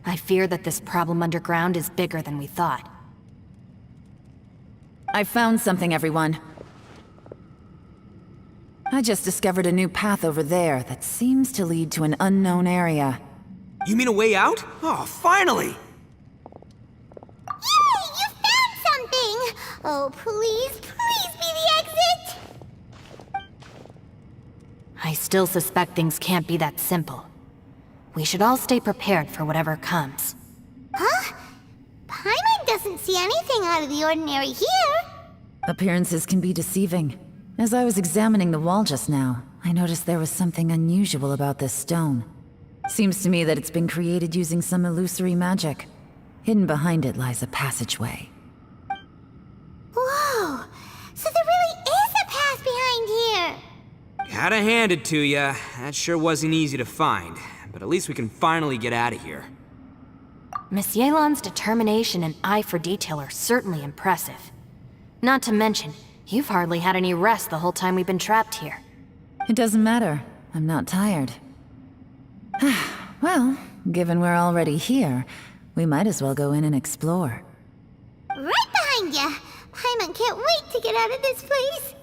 I fear that this problem underground is bigger than we thought. I found something, everyone. I just discovered a new path over there that seems to lead to an unknown area. You mean a way out? Oh, finally! Yay! You found something! Oh, please be the exit! I still suspect things can't be that simple. We should all stay prepared for whatever comes. Huh? Paimon doesn't see anything out of the ordinary here. Appearances can be deceiving. As I was examining the wall just now, I noticed there was something unusual about this stone. Seems to me that it's been created using some illusory magic. Hidden behind it lies a passageway. Whoa! So there really is a path behind here! Gotta hand it to ya. That sure wasn't easy to find. But at least we can finally get out of here. Miss Yelan's determination and eye for detail are certainly impressive. Not to mention, you've hardly had any rest the whole time we've been trapped here. It doesn't matter. I'm not tired. Well, given we're already here, we might as well go in and explore. Right behind ya! Paimon can't wait to get out of this place!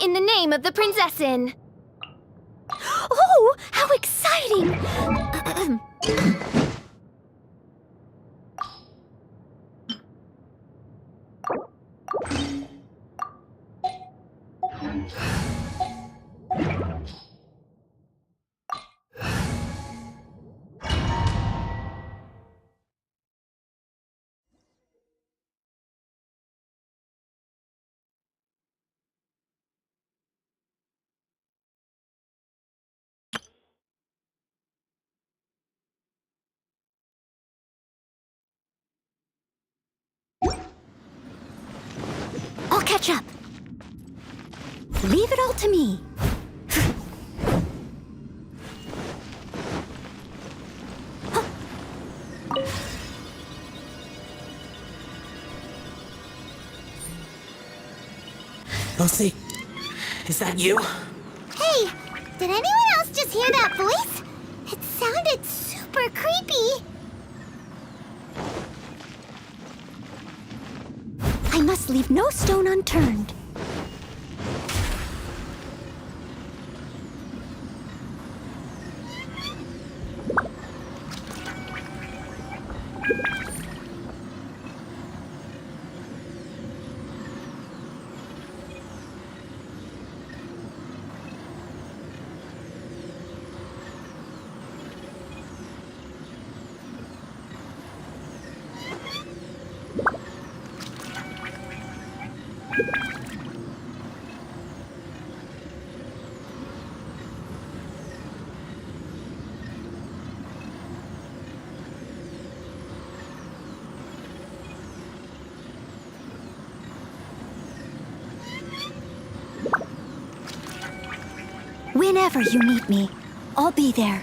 In the name of the Prinzessin! Oh, how exciting! I'll catch up. Leave it all to me. Lucy, is that you? Hey, did anyone else just hear that voice? It sounded super creepy. I must leave no stone unturned. Whenever you need me, I'll be there.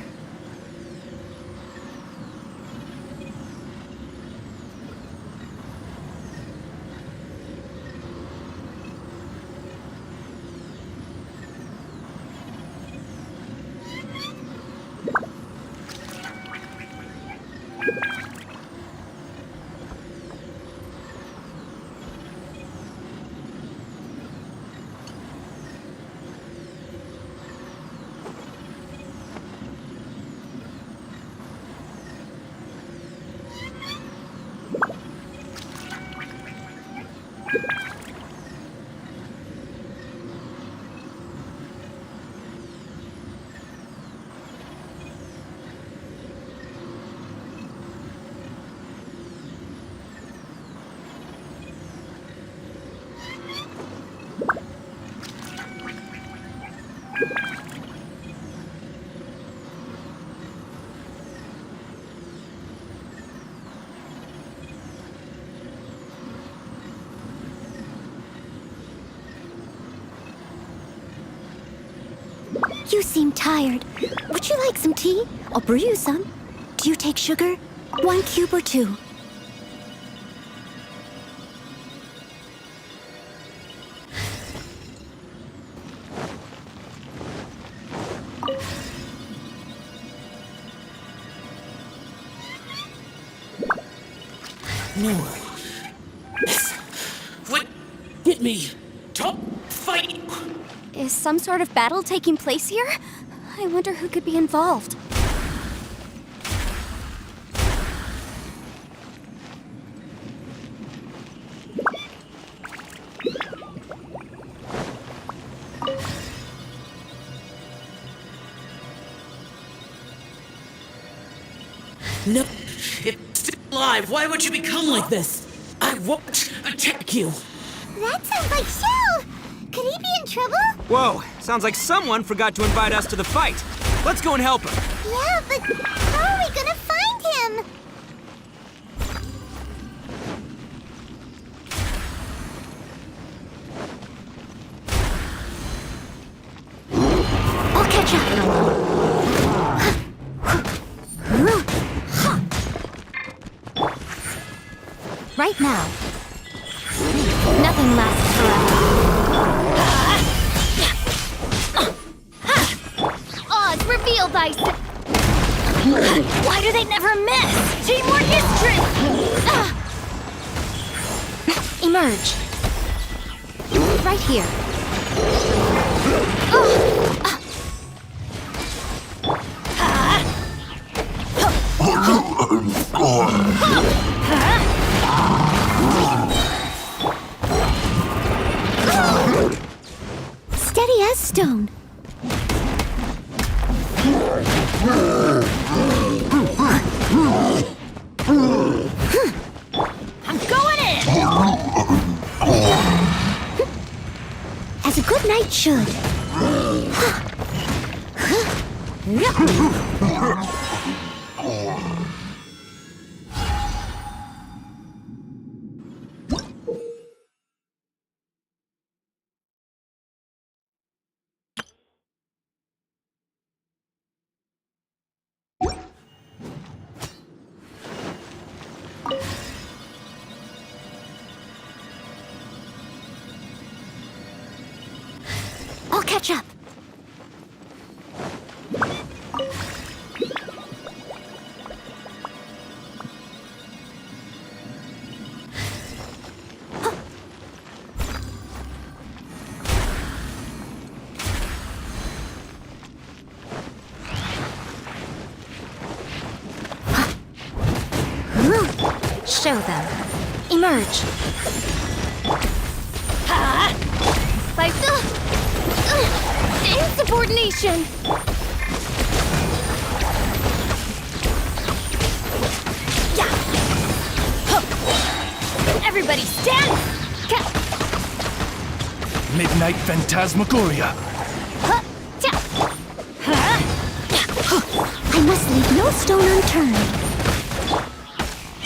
You seem tired. Would you like some tea? I'll brew you some. Do you take sugar? 1 cube or 2? No. What? Get me. Don't fight. Is some sort of battle taking place here? I wonder who could be involved. No. It's still alive. Why would you become like this? I won't attack you. That sounds like Shell. Could he be in trouble? Whoa, sounds like someone forgot to invite us to the fight. Let's go and help him. Yeah, but how are we gonna find him? I'll catch up. Right now. Nothing lasts forever. Odds revealed, I said. Why do they never miss? Teamwork is strength. Emerge. Right here. Steady as stone. I'm going in! As a good knight should. I'll catch up. Show them. Emerge. By insubordination! Yeah. Everybody stand! Midnight Phantasmagoria. I must leave no stone unturned.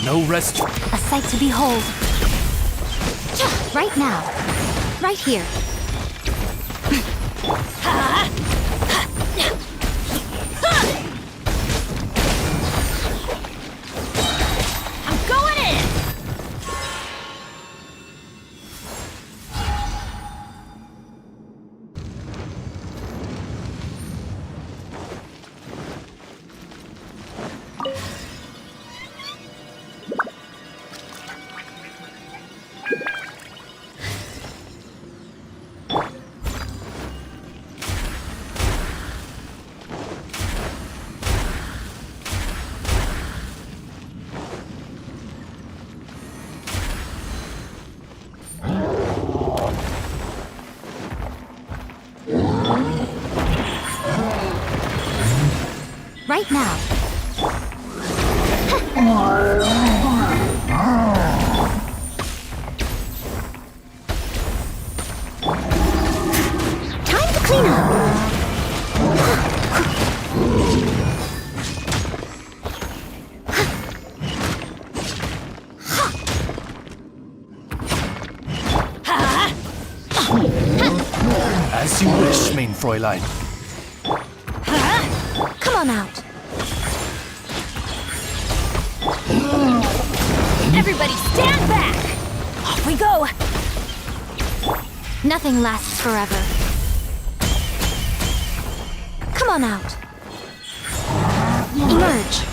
No rest. A sight to behold. Right now. Right here. I'm going in! Right now. Time to clean up. As you wish, main Fräulein. Come on out. Everybody stand back! Off we go! Nothing lasts forever. Come on out. Emerge.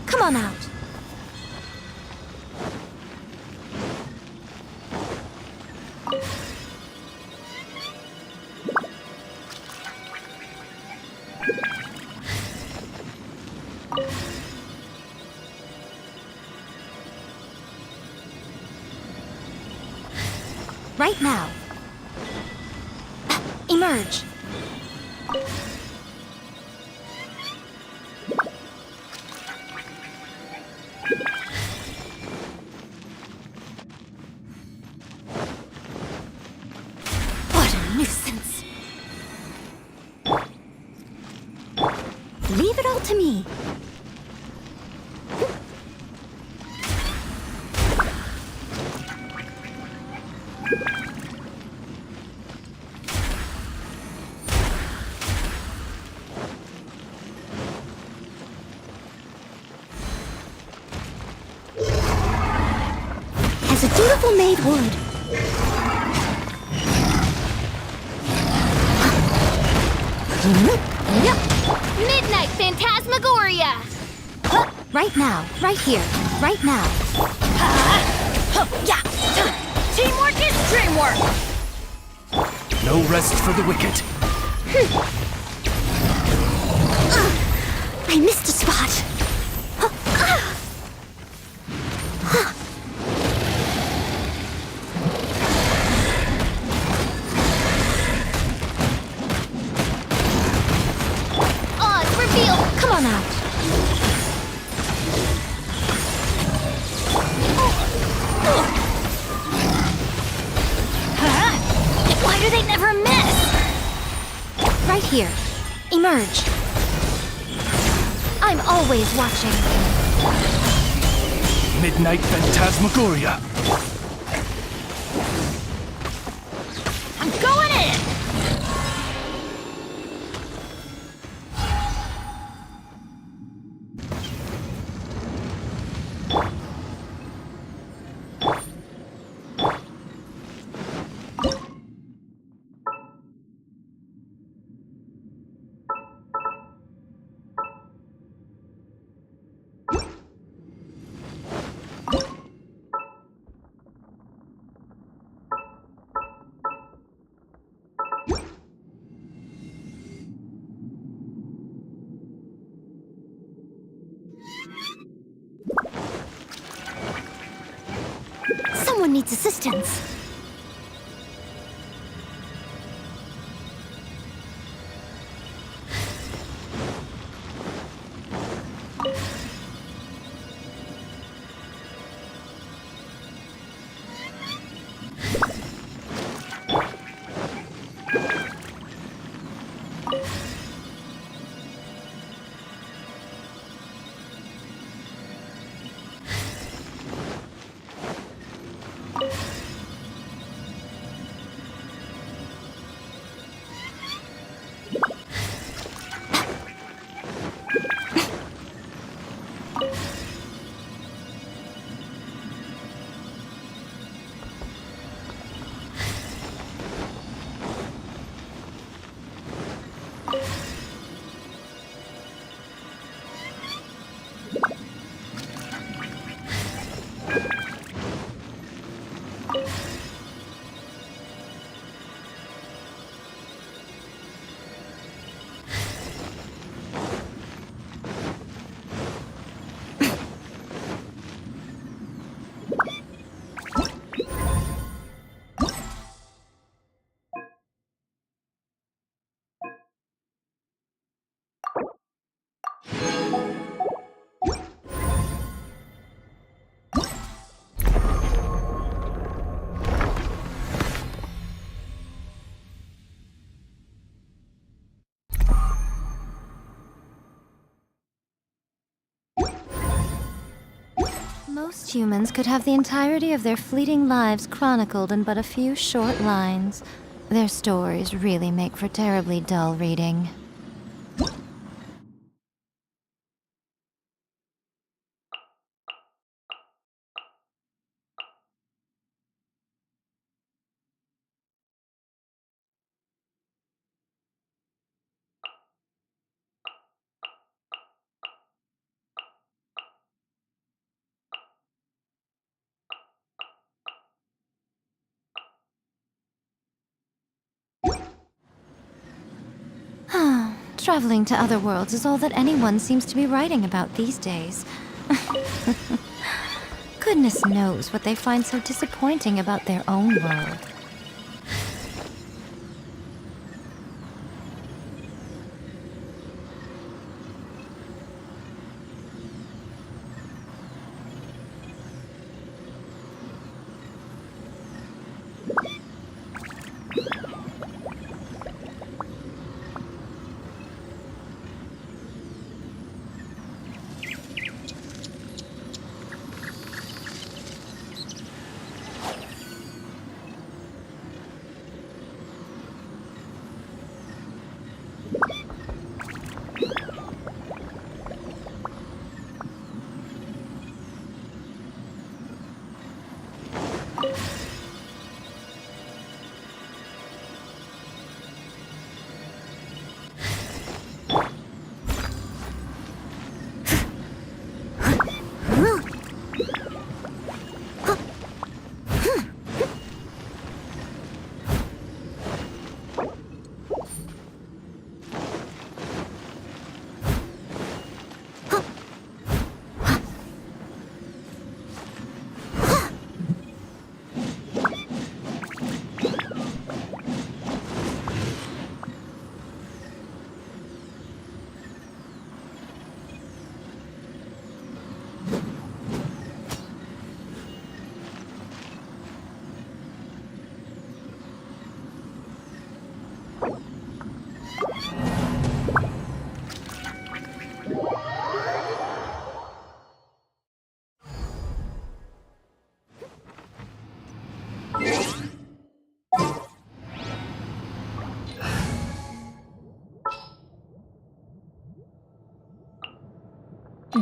Come on out. Right now. Emerge. What a nuisance. Leave it all to me. As a dutiful maid would. Midnight Phantasmagoria! Right now, right here, right now. Teamwork is dreamwork! No rest for the wicked. I missed a spot. Oz, reveal! Come on out. Why do they never miss? Right here. Emerge. I'm always watching. Midnight Phantasmagoria. I'm going in! Someone needs assistance. Most humans could have the entirety of their fleeting lives chronicled in but a few short lines. Their stories really make for terribly dull reading. Traveling to other worlds is all that anyone seems to be writing about these days. Goodness knows what they find so disappointing about their own world.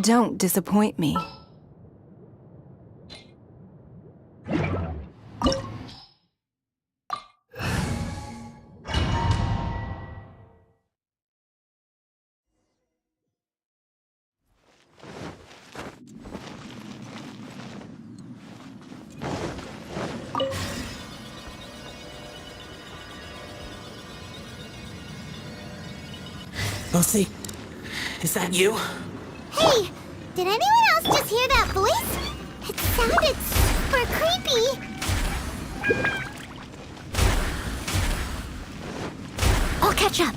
Don't disappoint me. Lucy, is that you? Hey, did anyone else just hear that voice? It sounded super creepy. I'll catch up.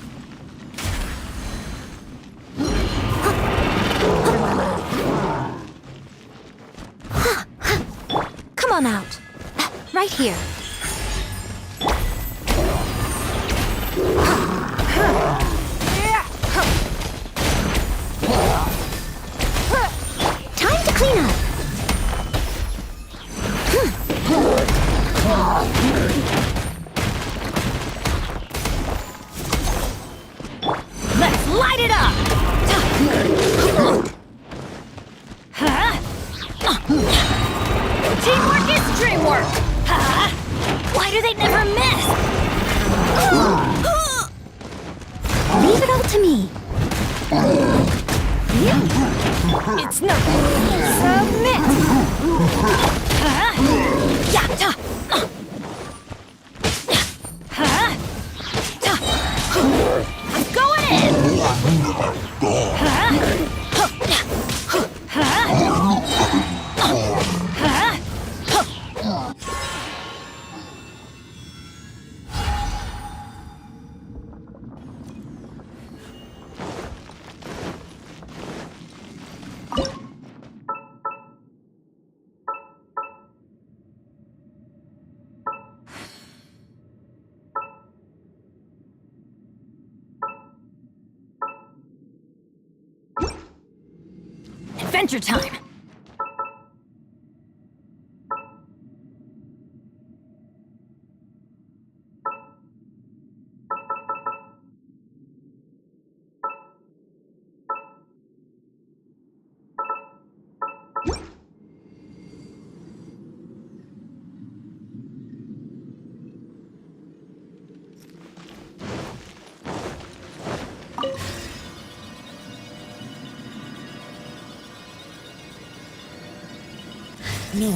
Come on out. Right here. Time to clean up. Let's light it up! Teamwork is dreamwork! Why do they never miss? Leave it all to me. It's nothing. Submit! Yatta! I'm going in! Adventure time! No.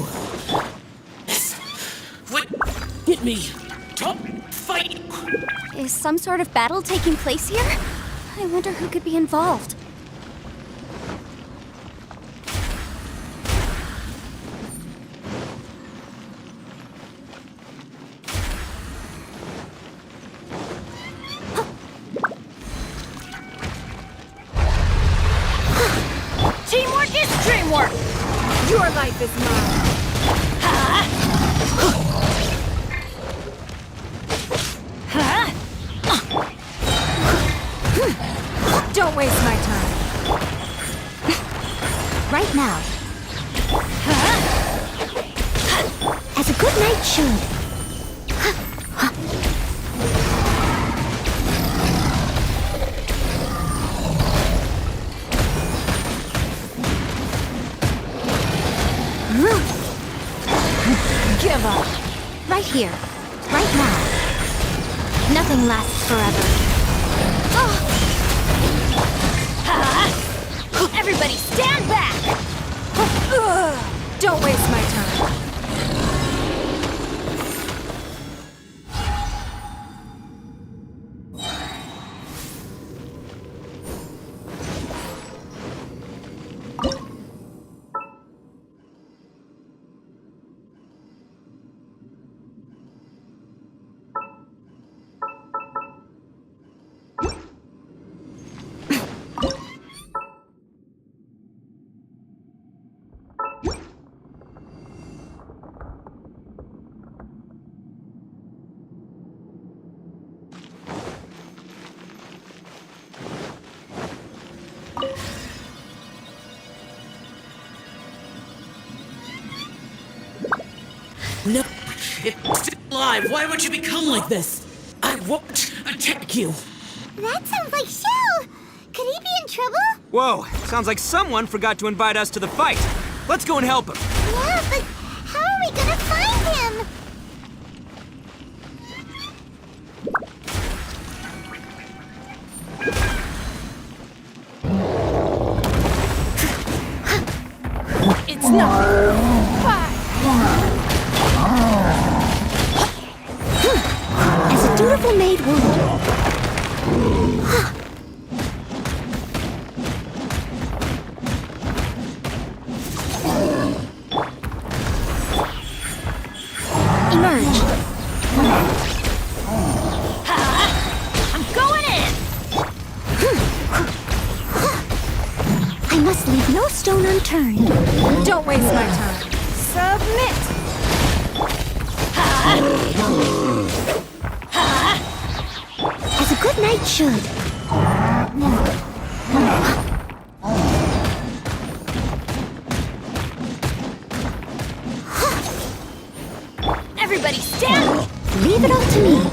What? Hit me. Top fight. Is some sort of battle taking place here? I wonder who could be involved. Teamwork is dreamwork! Your life is mine! Don't waste my time. Right now. As a good knight should. Give up. Right here. Right now. Nothing lasts forever. Everybody stand back! Don't waste my time. No. It's still alive. Why would you become like this? I won't attack you. That sounds like Shell. Could he be in trouble? Whoa, sounds like someone forgot to invite us to the fight. Let's go and help him. Yeah, but how are we gonna find him? It's nothing. As a dutiful maid would. Emerge. I'm going in! I must leave no stone unturned. Don't waste my time. Submit! As a good knight should. Everybody stand! Leave it all to me.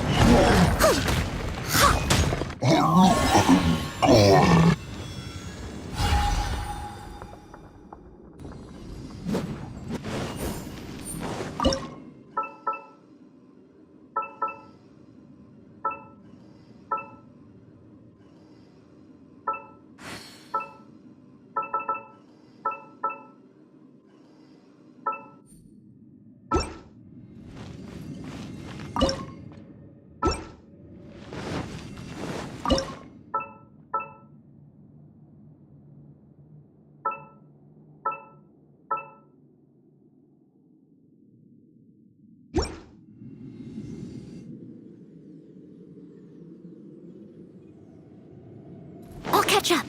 I'll catch up.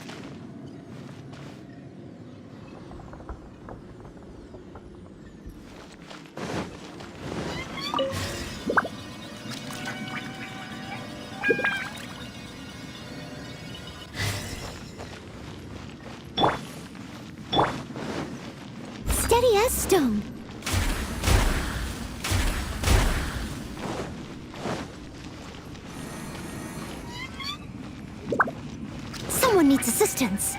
Steady as stone. Someone needs assistance.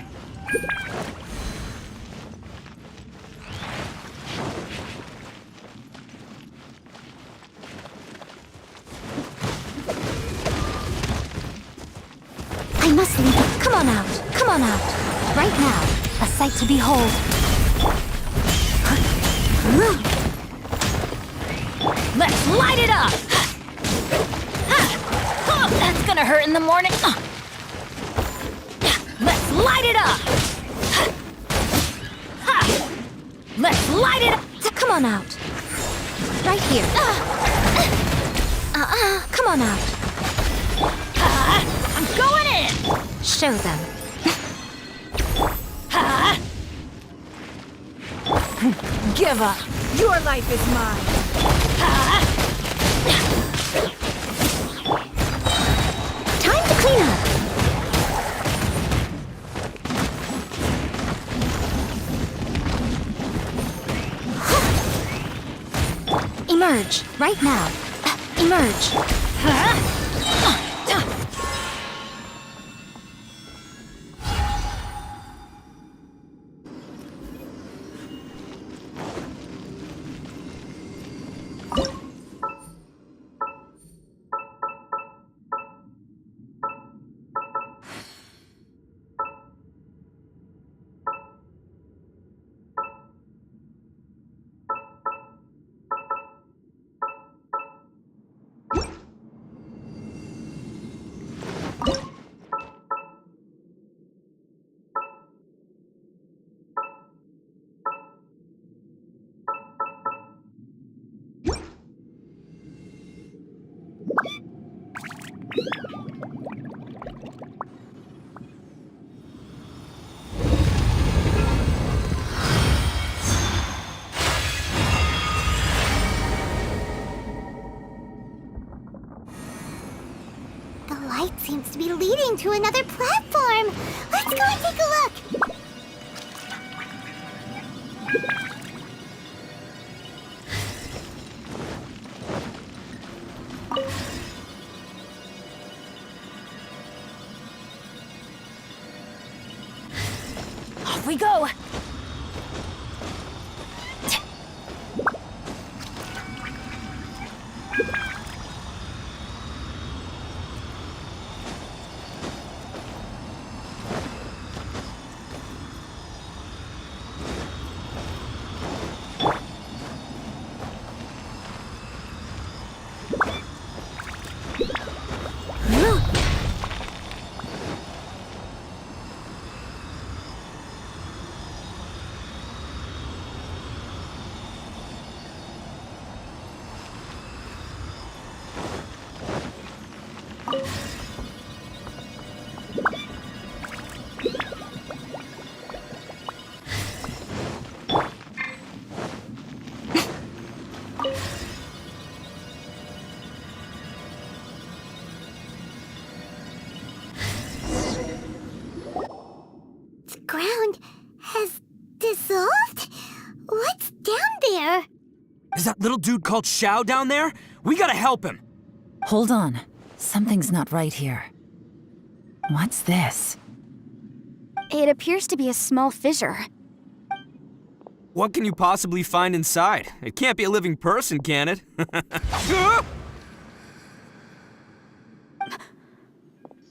I must leave it. Come on out. Come on out. Right now. A sight to behold. Let's light it up! That's gonna hurt in the morning. Let's light it up! Let's light it up! Come on out. Right here. Come on out. I'm going in! Show them. Give up. Your life is mine. Time to clean up. Emerge, right now. Emerge. The light seems to be leading to another platform. Let's go and take a look. Off we go! The ground has dissolved? What's down there? Is that little dude called Xiao down there? We gotta help him. Hold on. Something's not right here. What's this? It appears to be a small fissure. What can you possibly find inside? It can't be a living person, can it?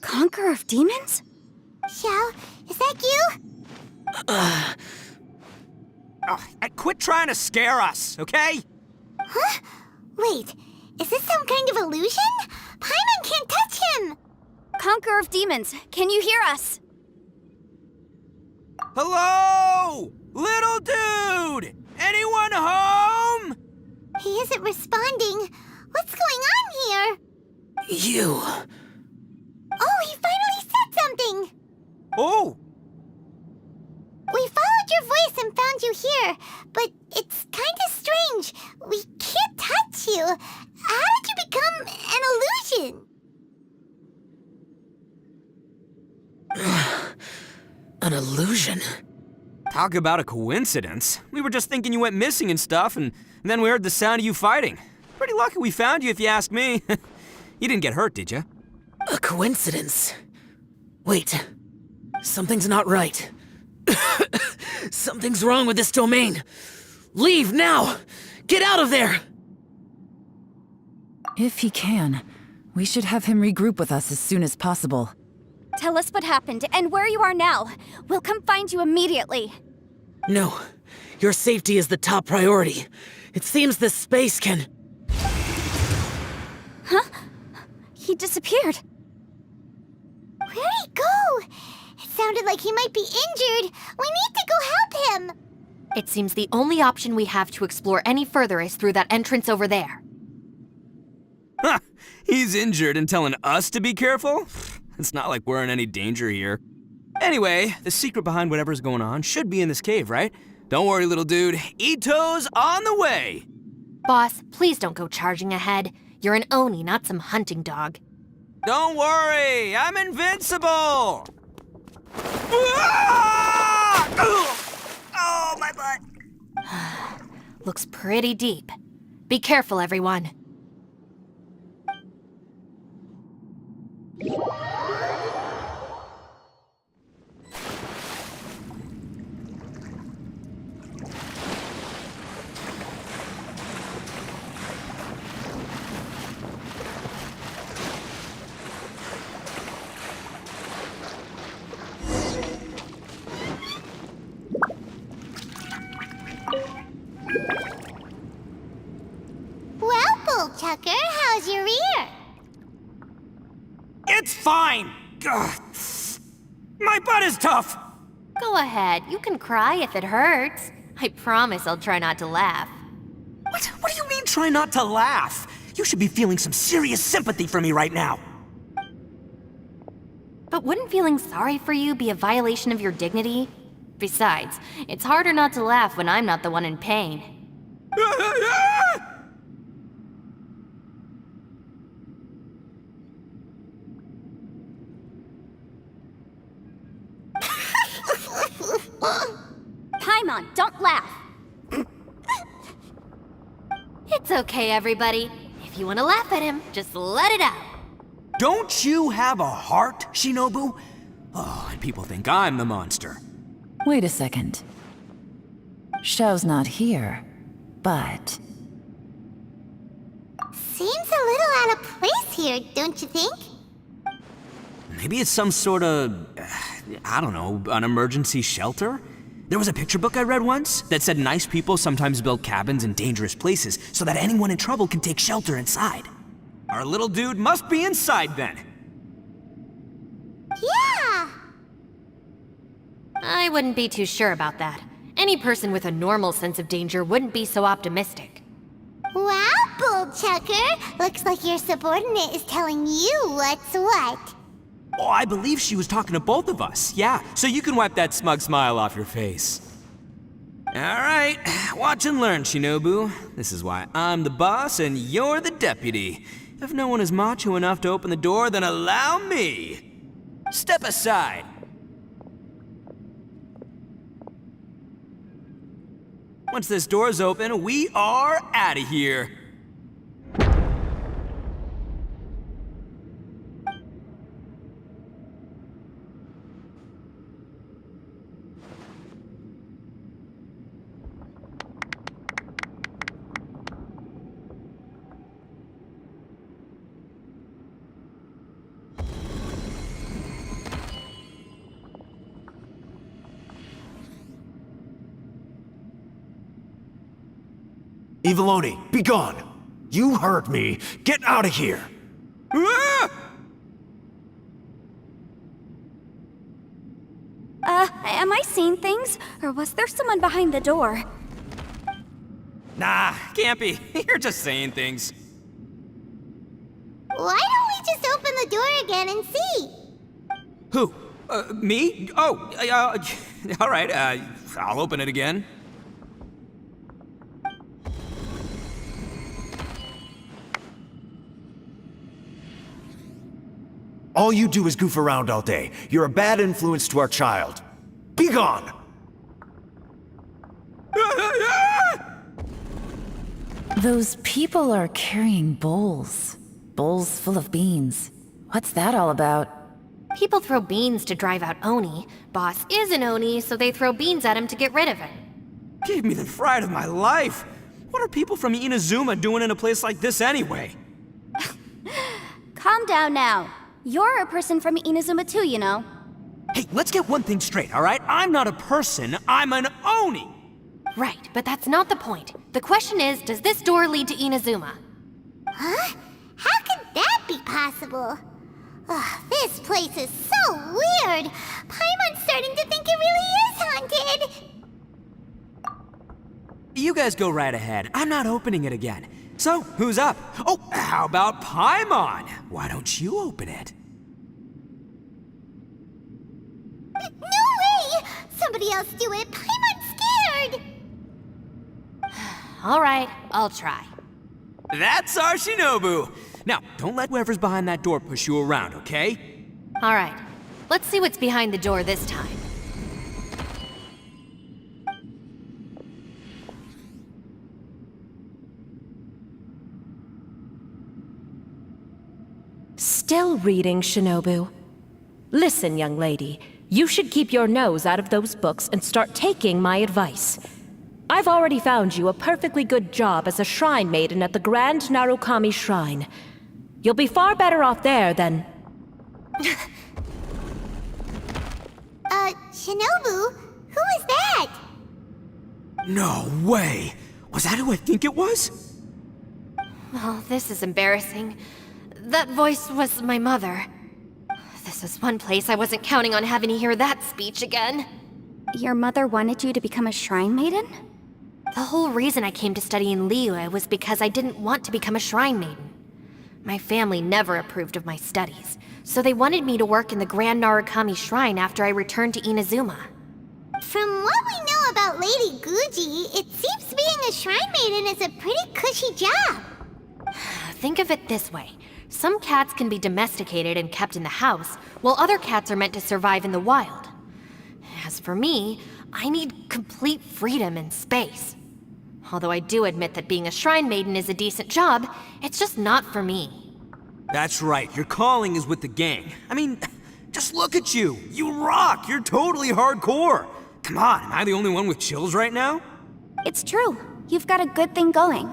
Conqueror of demons? Xiao, is that you? Quit trying to scare us, okay? Huh? Wait, is this some kind of illusion? Paimon can't touch him! Conqueror of demons, can you hear us? Hello? Little dude! Anyone home? He isn't responding. What's going on here? You. Oh, he finally said something! Oh! We followed your voice and found you here, but it's kinda strange. We can't touch you. How did you become an illusion? An illusion? Talk about a coincidence. We were just thinking you went missing and stuff, and then we heard the sound of you fighting. Pretty lucky we found you, if you ask me. You didn't get hurt, did you? A coincidence? Wait. Something's not right. Something's wrong with this domain. Leave now! Get out of there! If he can, we should have him regroup with us as soon as possible. Tell us what happened and where you are now. We'll come find you immediately. No. Your safety is the top priority. It seems this space can... Huh? He disappeared. Where'd he go? It sounded like he might be injured. We need to go help him. It seems the only option we have to explore any further is through that entrance over there. Ha! He's injured and telling us to be careful? It's not like we're in any danger here. Anyway, the secret behind whatever's going on should be in this cave, right? Don't worry, little dude. Ito's on the way! Boss, please don't go charging ahead. You're an Oni, not some hunting dog. Don't worry, I'm invincible! Ah! Oh, my butt! Looks pretty deep. Be careful, everyone. Well, Bullchucker, how's your ear? It's fine! Ugh. My butt is tough! Go ahead, you can cry if it hurts. I promise I'll try not to laugh. What do you mean, try not to laugh? You should be feeling some serious sympathy for me right now. But wouldn't feeling sorry for you be a violation of your dignity? Besides, it's harder not to laugh when I'm not the one in pain. Paimon, don't laugh. It's okay, everybody. If you want to laugh at him, just let it out. Don't you have a heart, Shinobu? Oh, and people think I'm the monster. Wait a second. Xiao's not here, but... Seems a little out of place here, don't you think? Maybe it's some sort of, I don't know, an emergency shelter? There was a picture book I read once that said nice people sometimes build cabins in dangerous places so that anyone in trouble can take shelter inside. Our little dude must be inside then. Yeah! I wouldn't be too sure about that. Any person with a normal sense of danger wouldn't be so optimistic. Wow, Bull Chucker! Looks like your subordinate is telling you what's what. Oh, I believe she was talking to both of us. Yeah, so you can wipe that smug smile off your face. All right, watch and learn, Shinobu. This is why I'm the boss and you're the deputy. If no one is macho enough to open the door, then allow me. Step aside. Once this door's open, we are out of here. Eviloni, be gone! You heard me! Get out of here! Ah! Am I seeing things? Or was there someone behind the door? Nah, can't be. You're just saying things. Why don't we just open the door again and see? Who? Me? Oh, all right, I'll open it again. All you do is goof around all day. You're a bad influence to our child. Be gone! Those people are carrying bowls. Bowls full of beans. What's that all about? People throw beans to drive out Oni. Boss is an Oni, so they throw beans at him to get rid of him. Gave me the fright of my life. What are people from Inazuma doing in a place like this anyway? Calm down now. You're a person from Inazuma too, you know. Hey, let's get one thing straight, all right? I'm not a person, I'm an Oni! Right, but that's not the point. The question is, does this door lead to Inazuma? Huh? How could that be possible? Ugh, this place is so weird. Paimon's starting to think it really is haunted. You guys go right ahead. I'm not opening it again. So, who's up? Oh, how about Paimon? Why don't you open it? No way! Somebody else do it. Paimon's scared. All right, I'll try. That's our Shinobu! Now, don't let whoever's behind that door push you around, okay? All right, let's see what's behind the door this time. Still reading, Shinobu. Listen, young lady, you should keep your nose out of those books and start taking my advice. I've already found you a perfectly good job as a shrine maiden at the Grand Narukami Shrine. You'll be far better off there than... Shinobu? Who is that? No way! Was that who I think it was? Oh, this is embarrassing. That voice was my mother. This is one place I wasn't counting on having to hear that speech again. Your mother wanted you to become a shrine maiden? The whole reason I came to study in Liyue was because I didn't want to become a shrine maiden. My family never approved of my studies, so they wanted me to work in the Grand Narukami Shrine after I returned to Inazuma. From what we know about Lady Guji, it seems being a shrine maiden is a pretty cushy job. Think of it this way. Some cats can be domesticated and kept in the house, while other cats are meant to survive in the wild. As for me, I need complete freedom and space. Although I do admit that being a shrine maiden is a decent job, it's just not for me. That's right, your calling is with the gang. I mean, just look at you. You rock, you're totally hardcore. Come on, am I the only one with chills right now? It's true. You've got a good thing going.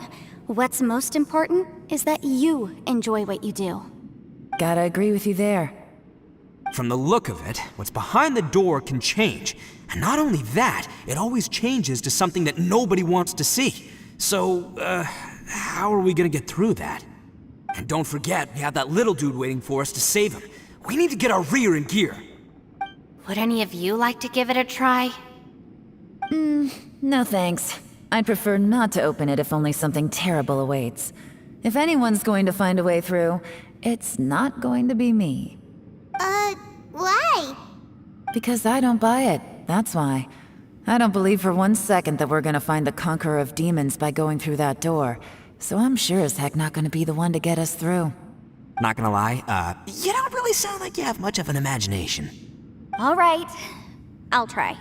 What's most important is that you enjoy what you do. Gotta agree with you there. From the look of it, what's behind the door can change. And not only that, it always changes to something that nobody wants to see. So, how are we gonna get through that? And don't forget, we have that little dude waiting for us to save him. We need to get our rear in gear. Would any of you like to give it a try? No thanks. I'd prefer not to open it if only something terrible awaits. If anyone's going to find a way through, it's not going to be me. Why? Because I don't buy it, that's why. I don't believe for 1 second that we're gonna find the Conqueror of Demons by going through that door. So I'm sure as heck not gonna be the one to get us through. Not gonna lie, you don't really sound like you have much of an imagination. All right, I'll try.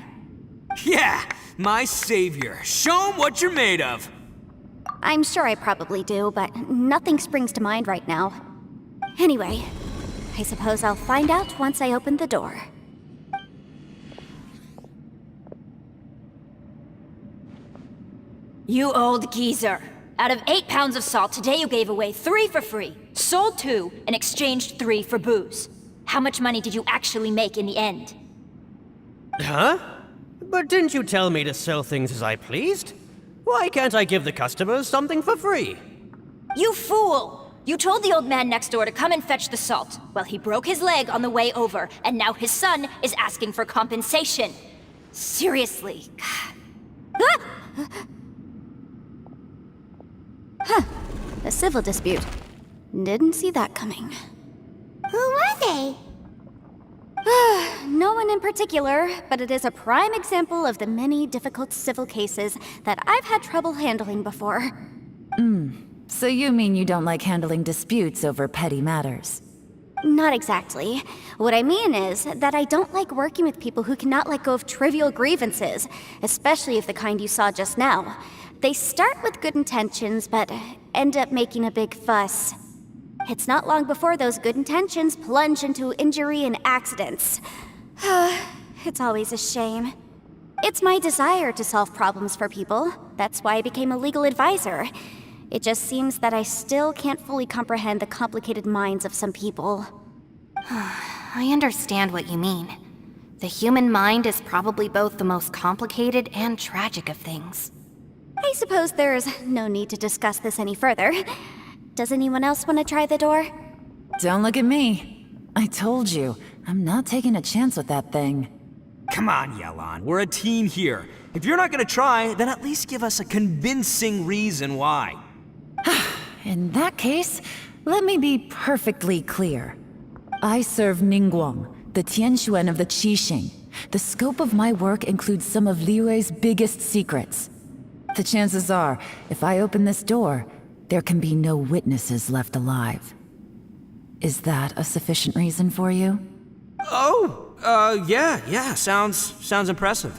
Yeah, my savior. Show him what you're made of. I'm sure I probably do, but nothing springs to mind right now. Anyway, I suppose I'll find out once I open the door. You old geezer. Out of 8 pounds of salt, today you gave away 3 for free, sold 2, and exchanged 3 for booze. How much money did you actually make in the end? Huh? But didn't you tell me to sell things as I pleased? Why can't I give the customers something for free? You fool! You told the old man next door to come and fetch the salt. Well, he broke his leg on the way over, and now his son is asking for compensation. Seriously. Huh. A civil dispute. Didn't see that coming. Who were they? No one in particular, but it is a prime example of the many difficult civil cases that I've had trouble handling before. So you mean you don't like handling disputes over petty matters? Not exactly. What I mean is that I don't like working with people who cannot let go of trivial grievances, especially of the kind you saw just now. They start with good intentions, but end up making a big fuss. It's not long before those good intentions plunge into injury and accidents. It's always a shame. It's my desire to solve problems for people. That's why I became a legal advisor. It just seems that I still can't fully comprehend the complicated minds of some people. I understand what you mean. The human mind is probably both the most complicated and tragic of things. I suppose there's no need to discuss this any further. Does anyone else want to try the door? Don't look at me. I told you, I'm not taking a chance with that thing. Come on, Yelan, we're a team here. If you're not gonna try, then at least give us a convincing reason why. In that case, let me be perfectly clear. I serve Ningguang, the Tianxuan of the Qixing. The scope of my work includes some of Liyue's biggest secrets. The chances are, if I open this door, there can be no witnesses left alive. Is that a sufficient reason for you? Yeah, sounds impressive.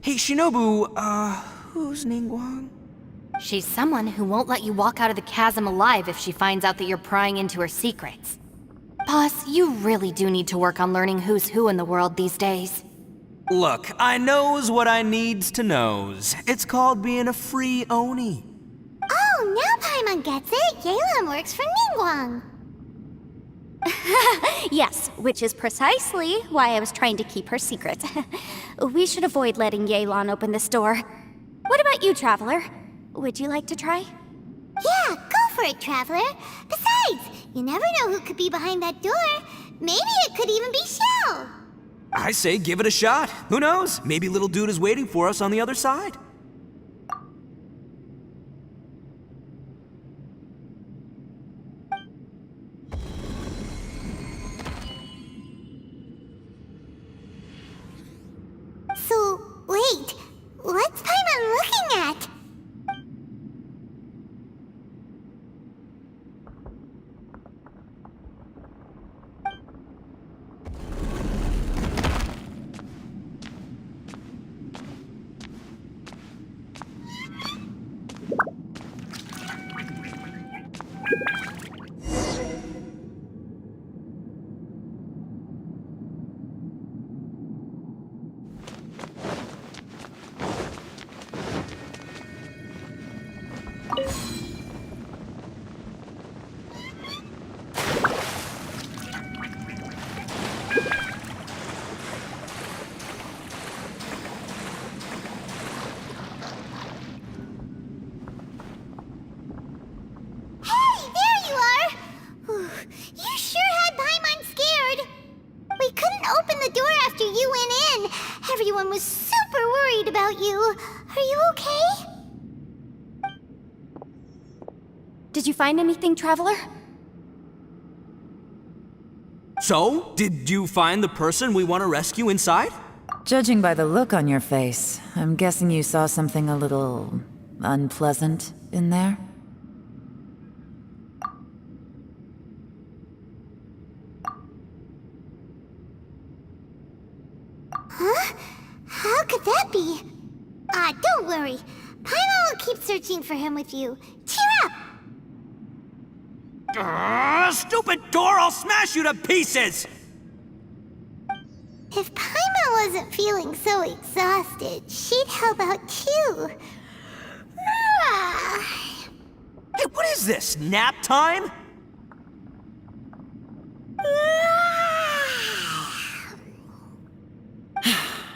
Hey, Shinobu, who's Ningguang? She's someone who won't let you walk out of the chasm alive if she finds out that you're prying into her secrets. Boss, you really do need to work on learning who's who in the world these days. Look, I knows what I needs to knows. It's called being a free Oni. Oh, now Paimon gets it. Yelan works for Ningguang. Yes, which is precisely why I was trying to keep her secret. We should avoid letting Yelan open this door. What about you, Traveler? Would you like to try? Yeah, go for it, Traveler. Besides, you never know who could be behind that door. Maybe it could even be Shell. I say give it a shot. Who knows? Maybe little dude is waiting for us on the other side. So, wait. What's Paimon looking at? the door after you went in. Everyone was super worried about you. Are you okay? Did you find anything, Traveler? So, did you find the person we want to rescue inside? Judging by the look on your face, I'm guessing you saw something a little unpleasant in there? Huh? How could that be? Don't worry. Paimon will keep searching for him with you. Cheer up! Stupid door! I'll smash you to pieces! If Paimon wasn't feeling so exhausted, she'd help out too. Hey, what is this? Nap time?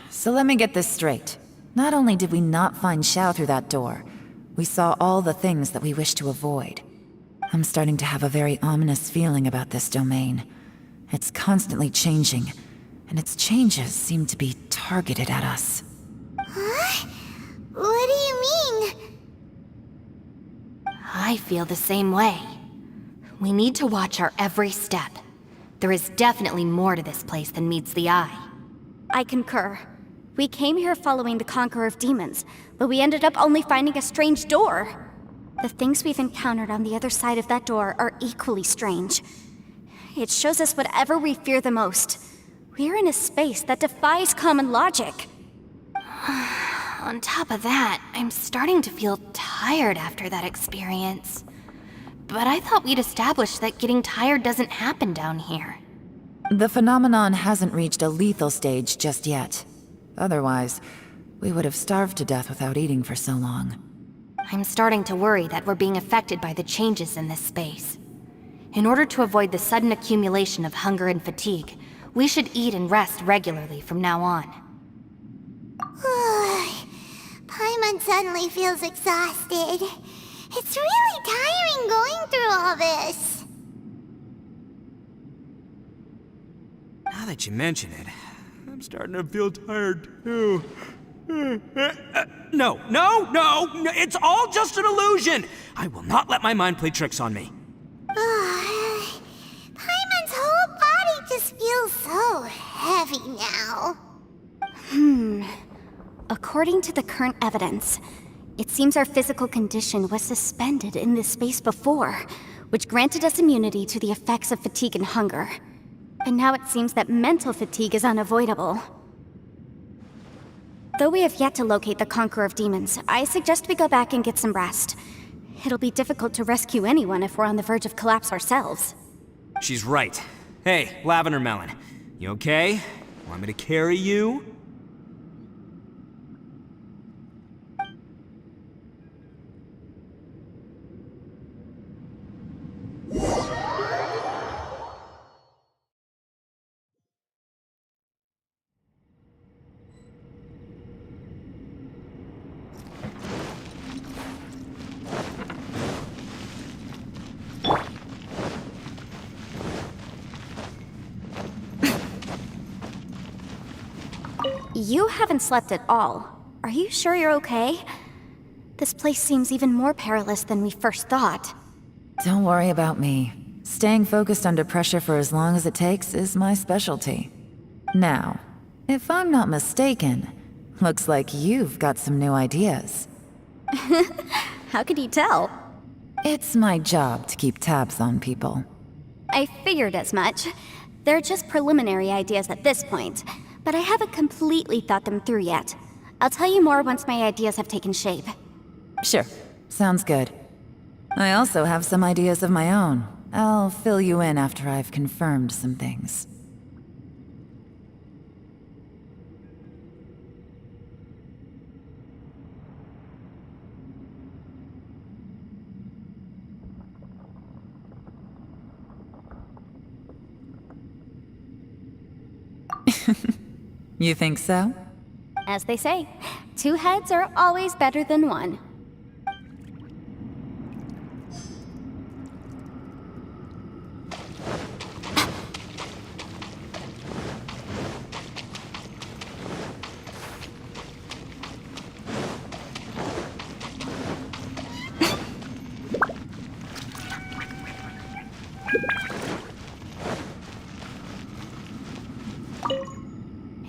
So let me get this straight. Not only did we not find Xiao through that door, we saw all the things that we wish to avoid. I'm starting to have a very ominous feeling about this domain. It's constantly changing, and its changes seem to be targeted at us. Huh? What do you mean? I feel the same way. We need to watch our every step. There is definitely more to this place than meets the eye. I concur. We came here following the Conqueror of Demons, but we ended up only finding a strange door. The things we've encountered on the other side of that door are equally strange. It shows us whatever we fear the most. We're in a space that defies common logic. On top of that, I'm starting to feel tired after that experience. But I thought we'd established that getting tired doesn't happen down here. The phenomenon hasn't reached a lethal stage just yet. Otherwise, we would have starved to death without eating for so long. I'm starting to worry that we're being affected by the changes in this space. In order to avoid the sudden accumulation of hunger and fatigue, we should eat and rest regularly from now on. Paimon suddenly feels exhausted. It's really tiring going through all this. Now that you mention it, I'm starting to feel tired too. No, it's all just an illusion! I will not let my mind play tricks on me. Paimon's whole body just feels so heavy now. According to the current evidence, it seems our physical condition was suspended in this space before, which granted us immunity to the effects of fatigue and hunger. And now it seems that mental fatigue is unavoidable. Though we have yet to locate the Conqueror of Demons, I suggest we go back and get some rest. It'll be difficult to rescue anyone if we're on the verge of collapse ourselves. She's right. Hey, Lavender Melon, you okay? Want me to carry you? You haven't slept at all. Are you sure you're okay? This place seems even more perilous than we first thought. Don't worry about me. Staying focused under pressure for as long as it takes is my specialty. Now, if I'm not mistaken, looks like you've got some new ideas. How could you tell? It's my job to keep tabs on people. I figured as much. They're just preliminary ideas at this point, but I haven't completely thought them through yet. I'll tell you more once my ideas have taken shape. Sure, sounds good. I also have some ideas of my own. I'll fill you in after I've confirmed some things. You think so? As they say, two heads are always better than one.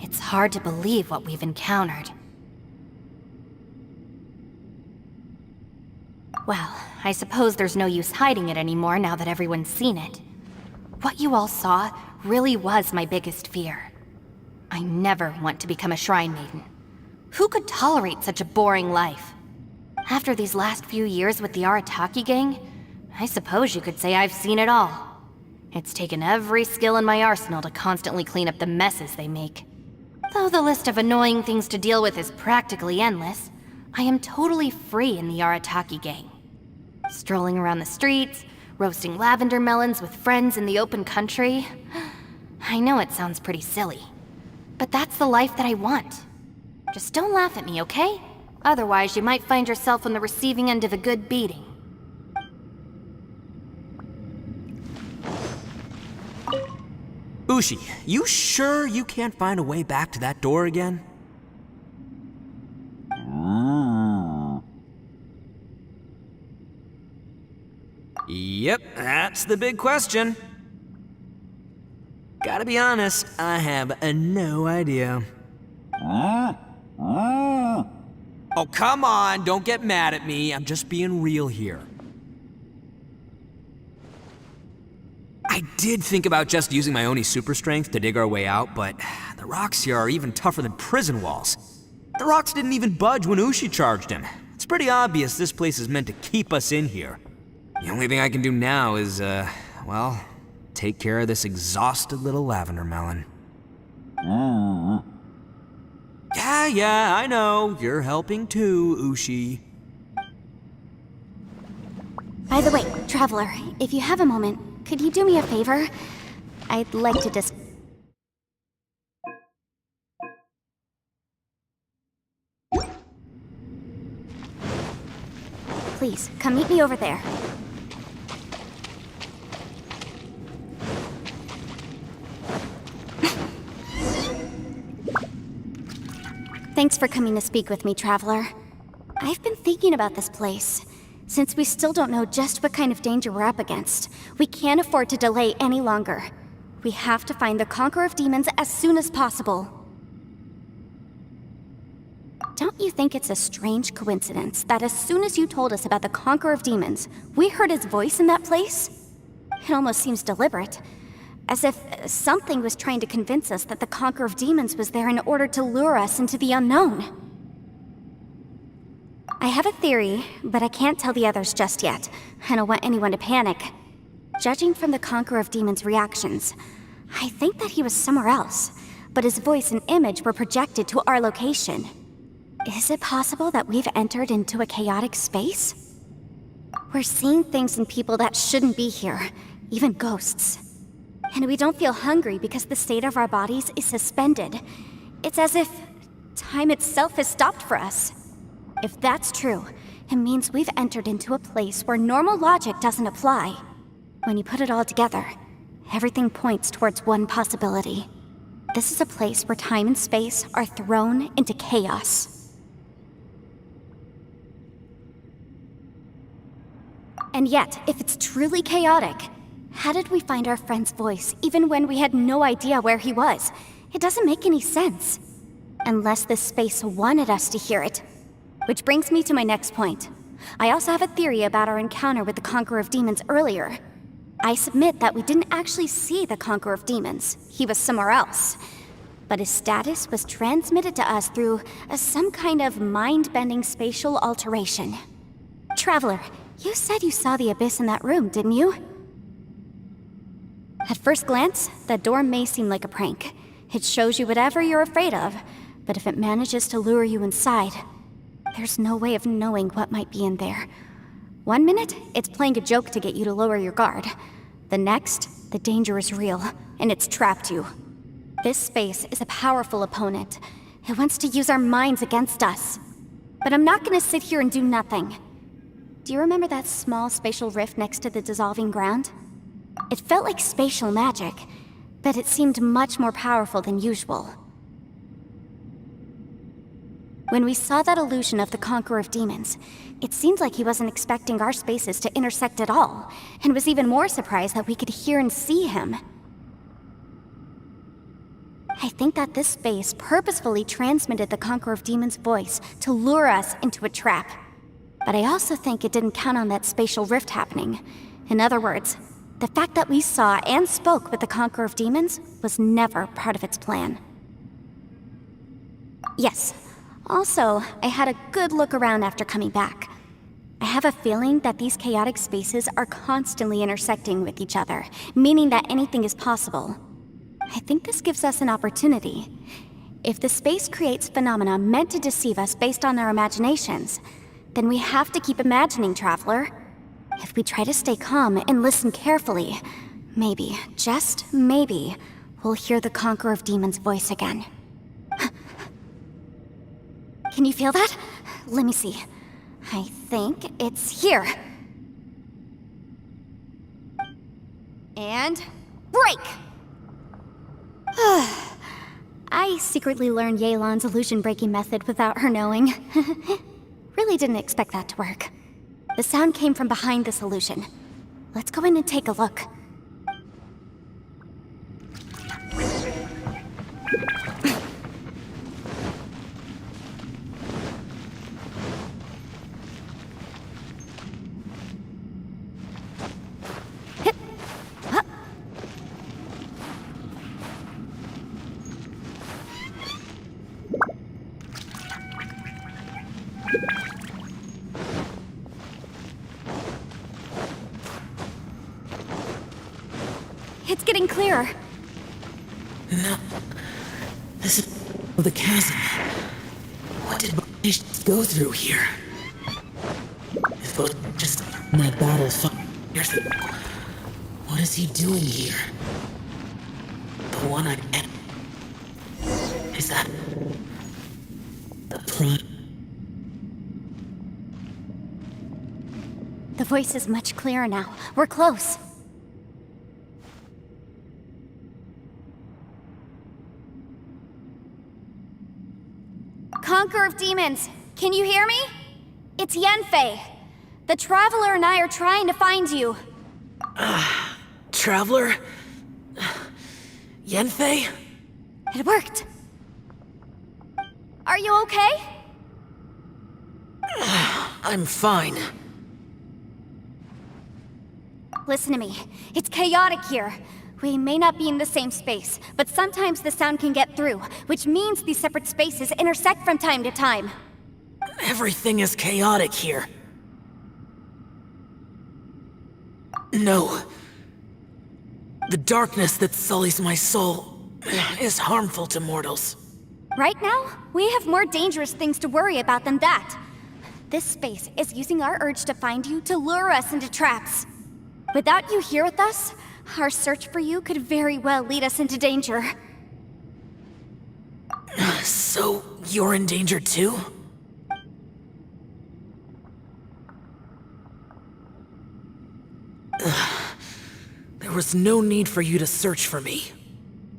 It's hard to believe what we've encountered. Well, I suppose there's no use hiding it anymore now that everyone's seen it. What you all saw really was my biggest fear. I never want to become a Shrine Maiden. Who could tolerate such a boring life? After these last few years with the Arataki gang, I suppose you could say I've seen it all. It's taken every skill in my arsenal to constantly clean up the messes they make. Though the list of annoying things to deal with is practically endless, I am totally free in the Arataki gang. Strolling around the streets, roasting lavender melons with friends in the open country. I know it sounds pretty silly, but that's the life that I want. Just don't laugh at me, okay? Otherwise, you might find yourself on the receiving end of a good beating. Ushi, you sure you can't find a way back to that door again? Yep, that's the big question. Gotta be honest, I have no idea. Oh, come on, don't get mad at me. I'm just being real here. I did think about just using my Oni super strength to dig our way out, but the rocks here are even tougher than prison walls. The rocks didn't even budge when Ushi charged him. It's pretty obvious this place is meant to keep us in here. The only thing I can do now is, well, take care of this exhausted little lavender melon. Yeah, I know. You're helping too, Ushi. By the way, Traveler, if you have a moment, could you do me a favor? I'd like to Please, come meet me over there. Thanks for coming to speak with me, Traveler. I've been thinking about this place. Since we still don't know just what kind of danger we're up against, we can't afford to delay any longer. We have to find the Conqueror of Demons as soon as possible. Don't you think it's a strange coincidence that as soon as you told us about the Conqueror of Demons, we heard his voice in that place? It almost seems deliberate. As if something was trying to convince us that the Conqueror of Demons was there in order to lure us into the unknown. I have a theory, but I can't tell the others just yet. I don't want anyone to panic. Judging from the Conqueror of Demons' reactions, I think that he was somewhere else, but his voice and image were projected to our location. Is it possible that we've entered into a chaotic space? We're seeing things in people that shouldn't be here, even ghosts. And we don't feel hungry because the state of our bodies is suspended. It's as if time itself has stopped for us. If that's true, it means we've entered into a place where normal logic doesn't apply. When you put it all together, everything points towards one possibility. This is a place where time and space are thrown into chaos. And yet, if it's truly chaotic, how did we find our friend's voice even when we had no idea where he was? It doesn't make any sense. Unless this space wanted us to hear it. Which brings me to my next point. I also have a theory about our encounter with the Conqueror of Demons earlier. I submit that we didn't actually see the Conqueror of Demons. He was somewhere else. But his status was transmitted to us through some kind of mind-bending spatial alteration. Traveler, you said you saw the abyss in that room, didn't you? At first glance, that door may seem like a prank. It shows you whatever you're afraid of, but if it manages to lure you inside, there's no way of knowing what might be in there. 1 minute, it's playing a joke to get you to lower your guard. The next, the danger is real, and it's trapped you. This space is a powerful opponent. It wants to use our minds against us. But I'm not gonna sit here and do nothing. Do you remember that small spatial rift next to the dissolving ground? It felt like spatial magic, but it seemed much more powerful than usual. When we saw that illusion of the Conqueror of Demons, it seemed like he wasn't expecting our spaces to intersect at all, and was even more surprised that we could hear and see him. I think that this space purposefully transmitted the Conqueror of Demons' voice to lure us into a trap. But I also think it didn't count on that spatial rift happening. In other words, the fact that we saw and spoke with the Conqueror of Demons was never part of its plan. Yes. Also, I had a good look around after coming back. I have a feeling that these chaotic spaces are constantly intersecting with each other, meaning that anything is possible. I think this gives us an opportunity. If the space creates phenomena meant to deceive us based on our imaginations, then we have to keep imagining, Traveler. If we try to stay calm and listen carefully, maybe, just maybe, we'll hear the Conqueror of Demons' voice again. Can you feel that? Let me see. I think it's here. And break! I secretly learned Yelan's illusion-breaking method without her knowing. Really didn't expect that to work. The sound came from behind this illusion. Let's go in and take a look. It's getting clearer. No. This is the chasm. What did Baelish go through here? If it was just that battle 5 years ago, what is he doing here? The one I met. Is that the prime? The voice is much clearer now. We're close. Conqueror of Demons, can you hear me? It's Yanfei. The Traveler and I are trying to find you. Traveler? Yanfei? It worked. Are you okay? I'm fine. Listen to me. It's chaotic here. We may not be in the same space, but sometimes the sound can get through, which means these separate spaces intersect from time to time. Everything is chaotic here. No. The darkness that sullies my soul is harmful to mortals. Right now, we have more dangerous things to worry about than that. This space is using our urge to find you to lure us into traps. Without you here with us, our search for you could very well lead us into danger. So, you're in danger too? There was no need for you to search for me.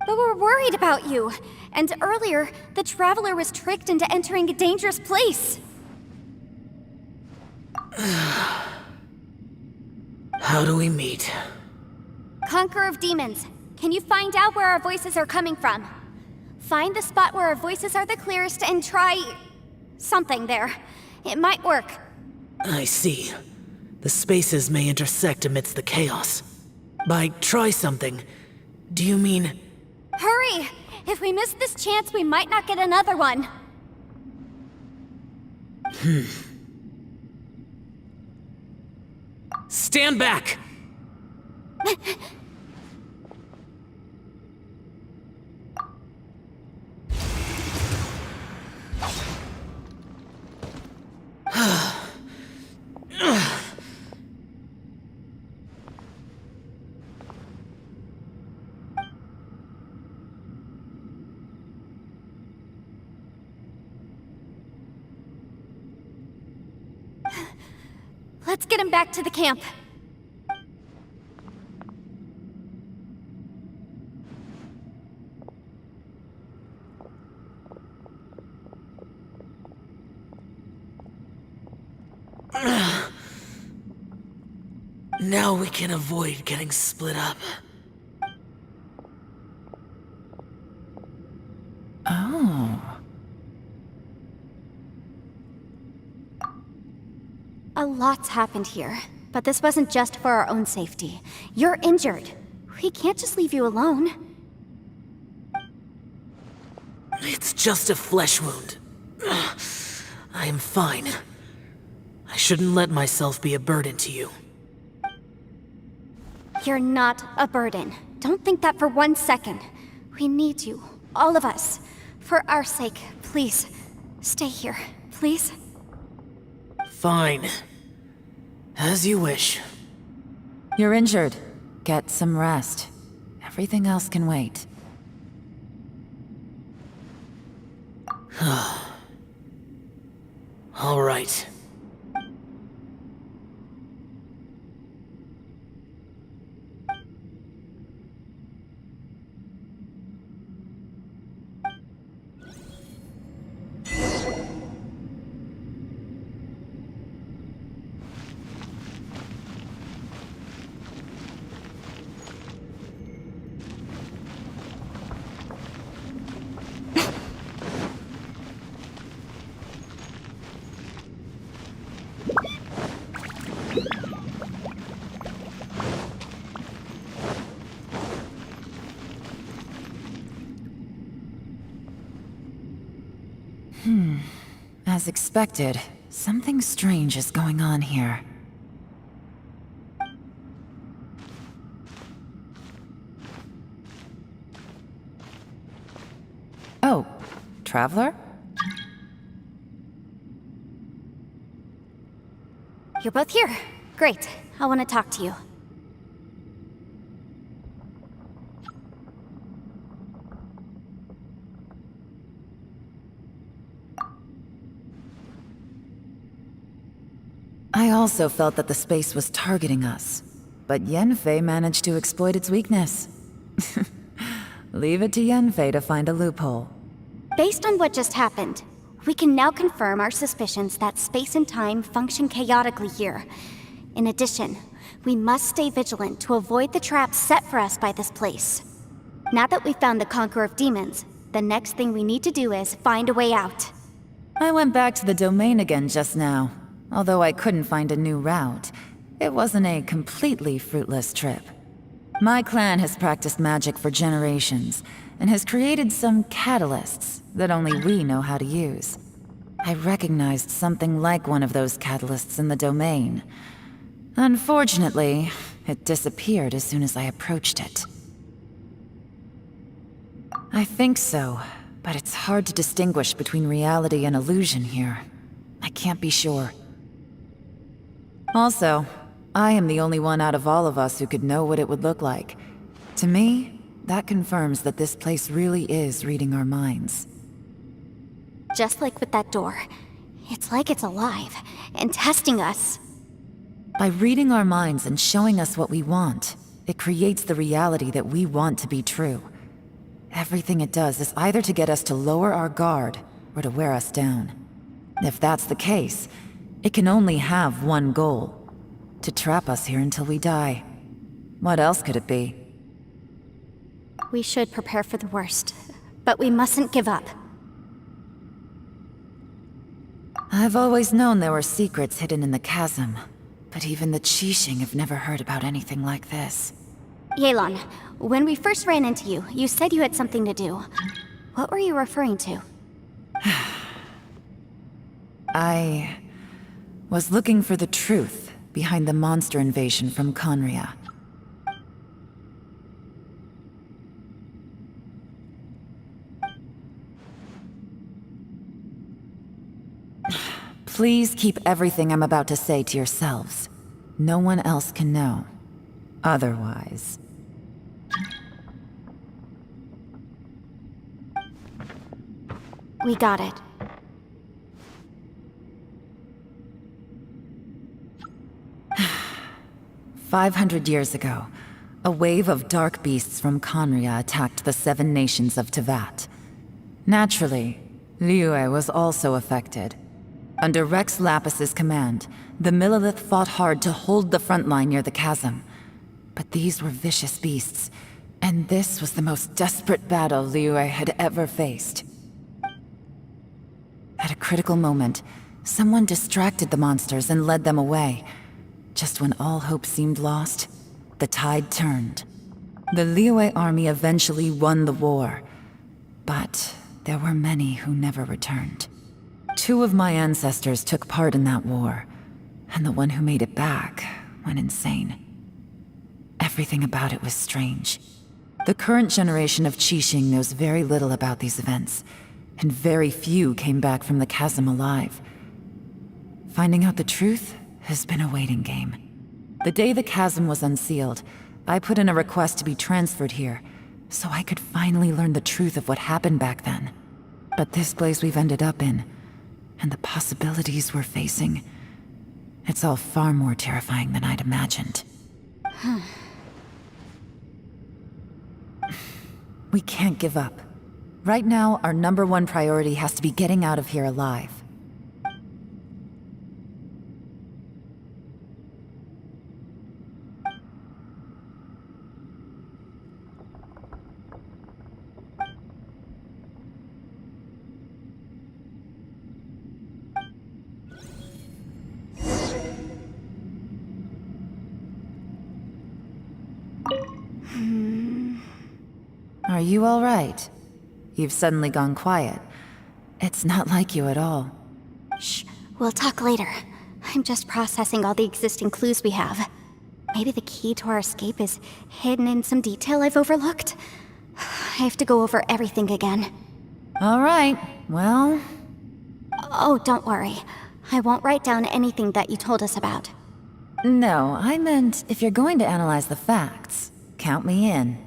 But we're worried about you. And earlier, the Traveler was tricked into entering a dangerous place. How do we meet? Conqueror of Demons, can you find out where our voices are coming from? Find the spot where our voices are the clearest and try... something there. It might work. I see. The spaces may intersect amidst the chaos. By try something, do you mean... Hurry! If we miss this chance, we might not get another one. Stand back! Let's get him back to the camp. Now we can avoid getting split up. Oh. A lot's happened here, but this wasn't just for our own safety. You're injured. We can't just leave you alone. It's just a flesh wound. I am fine. I shouldn't let myself be a burden to you. You're not a burden. Don't think that for 1 second. We need you, all of us. For our sake, please, stay here, please. Fine. As you wish. You're injured. Get some rest. Everything else can wait. All right. As expected, something strange is going on here. Oh, Traveler? You're both here. Great. I want to talk to you. I also felt that the space was targeting us, but Yenfei managed to exploit its weakness. Leave it to Yenfei to find a loophole. Based on what just happened, we can now confirm our suspicions that space and time function chaotically here. In addition, we must stay vigilant to avoid the traps set for us by this place. Now that we've found the Conqueror of Demons, the next thing we need to do is find a way out. I went back to the domain again just now. Although I couldn't find a new route, it wasn't a completely fruitless trip. My clan has practiced magic for generations, and has created some catalysts that only we know how to use. I recognized something like one of those catalysts in the domain. Unfortunately, it disappeared as soon as I approached it. I think so, but it's hard to distinguish between reality and illusion here. I can't be sure. Also, I am the only one out of all of us who could know what it would look like. To me, that confirms that this place really is reading our minds. Just like with that door. It's like it's alive, and testing us. By reading our minds and showing us what we want, it creates the reality that we want to be true. Everything it does is either to get us to lower our guard, or to wear us down. If that's the case, it can only have one goal: to trap us here until we die. What else could it be? We should prepare for the worst, but we mustn't give up. I've always known there were secrets hidden in the chasm, but even the Qixing have never heard about anything like this. Yelan, when we first ran into you, you said you had something to do. What were you referring to? I was looking for the truth behind the monster invasion from Conria. Please keep everything I'm about to say to yourselves. No one else can know. Otherwise... We got it. 500 years ago, a wave of dark beasts from Conria attacked the 7 nations of Tevat. Naturally, Liyue was also affected. Under Rex Lapis's command, the Millelith fought hard to hold the front line near the chasm. But these were vicious beasts, and this was the most desperate battle Liyue had ever faced. At a critical moment, someone distracted the monsters and led them away. Just when all hope seemed lost, the tide turned. The Liyue army eventually won the war, but there were many who never returned. 2 of my ancestors took part in that war, and the one who made it back went insane. Everything about it was strange. The current generation of Qixing knows very little about these events, and very few came back from the chasm alive. Finding out the truth has been a waiting game. The day the chasm was unsealed, I put in a request to be transferred here, so I could finally learn the truth of what happened back then. But this place we've ended up in, and the possibilities we're facing, it's all far more terrifying than I'd imagined. We can't give up. Right now, our #1 priority has to be getting out of here alive. Are you all right? You've suddenly gone quiet. It's not like you at all. Shh, we'll talk later. I'm just processing all the existing clues we have. Maybe the key to our escape is hidden in some detail I've overlooked. I have to go over everything again. All right, well... Oh, don't worry. I won't write down anything that you told us about. No, I meant if you're going to analyze the facts, count me in.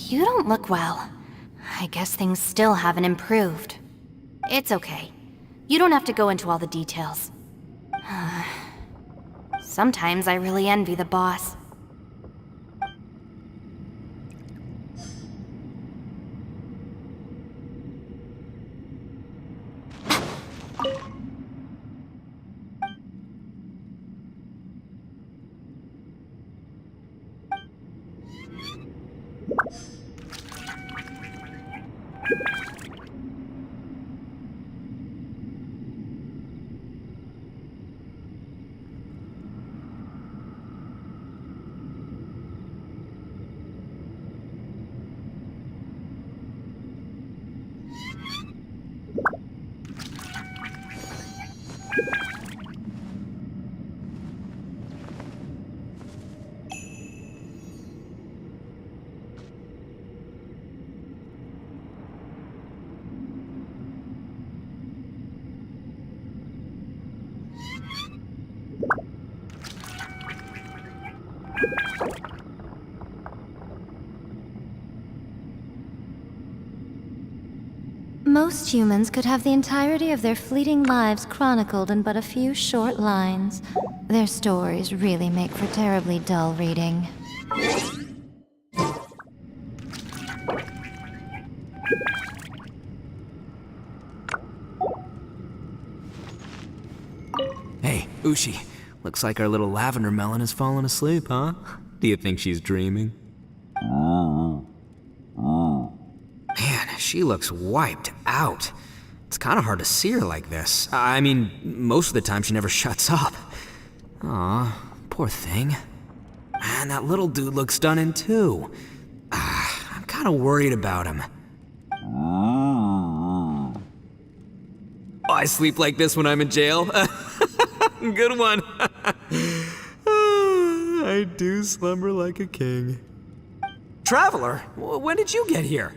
You don't look well. I guess things still haven't improved. It's okay. You don't have to go into all the details. Sometimes I really envy the boss. Most humans could have the entirety of their fleeting lives chronicled in but a few short lines. Their stories really make for terribly dull reading. Hey, Ushi. Looks like our little lavender melon has fallen asleep, huh? Do you think she's dreaming? Man, she looks wiped out. It's kind of hard to see her like this. I mean, most of the time she never shuts up. Aw, poor thing. Man, that little dude looks stunning too. I'm kind of worried about him. Oh, I sleep like this when I'm in jail? Good one. I do slumber like a king. Traveler, when did you get here?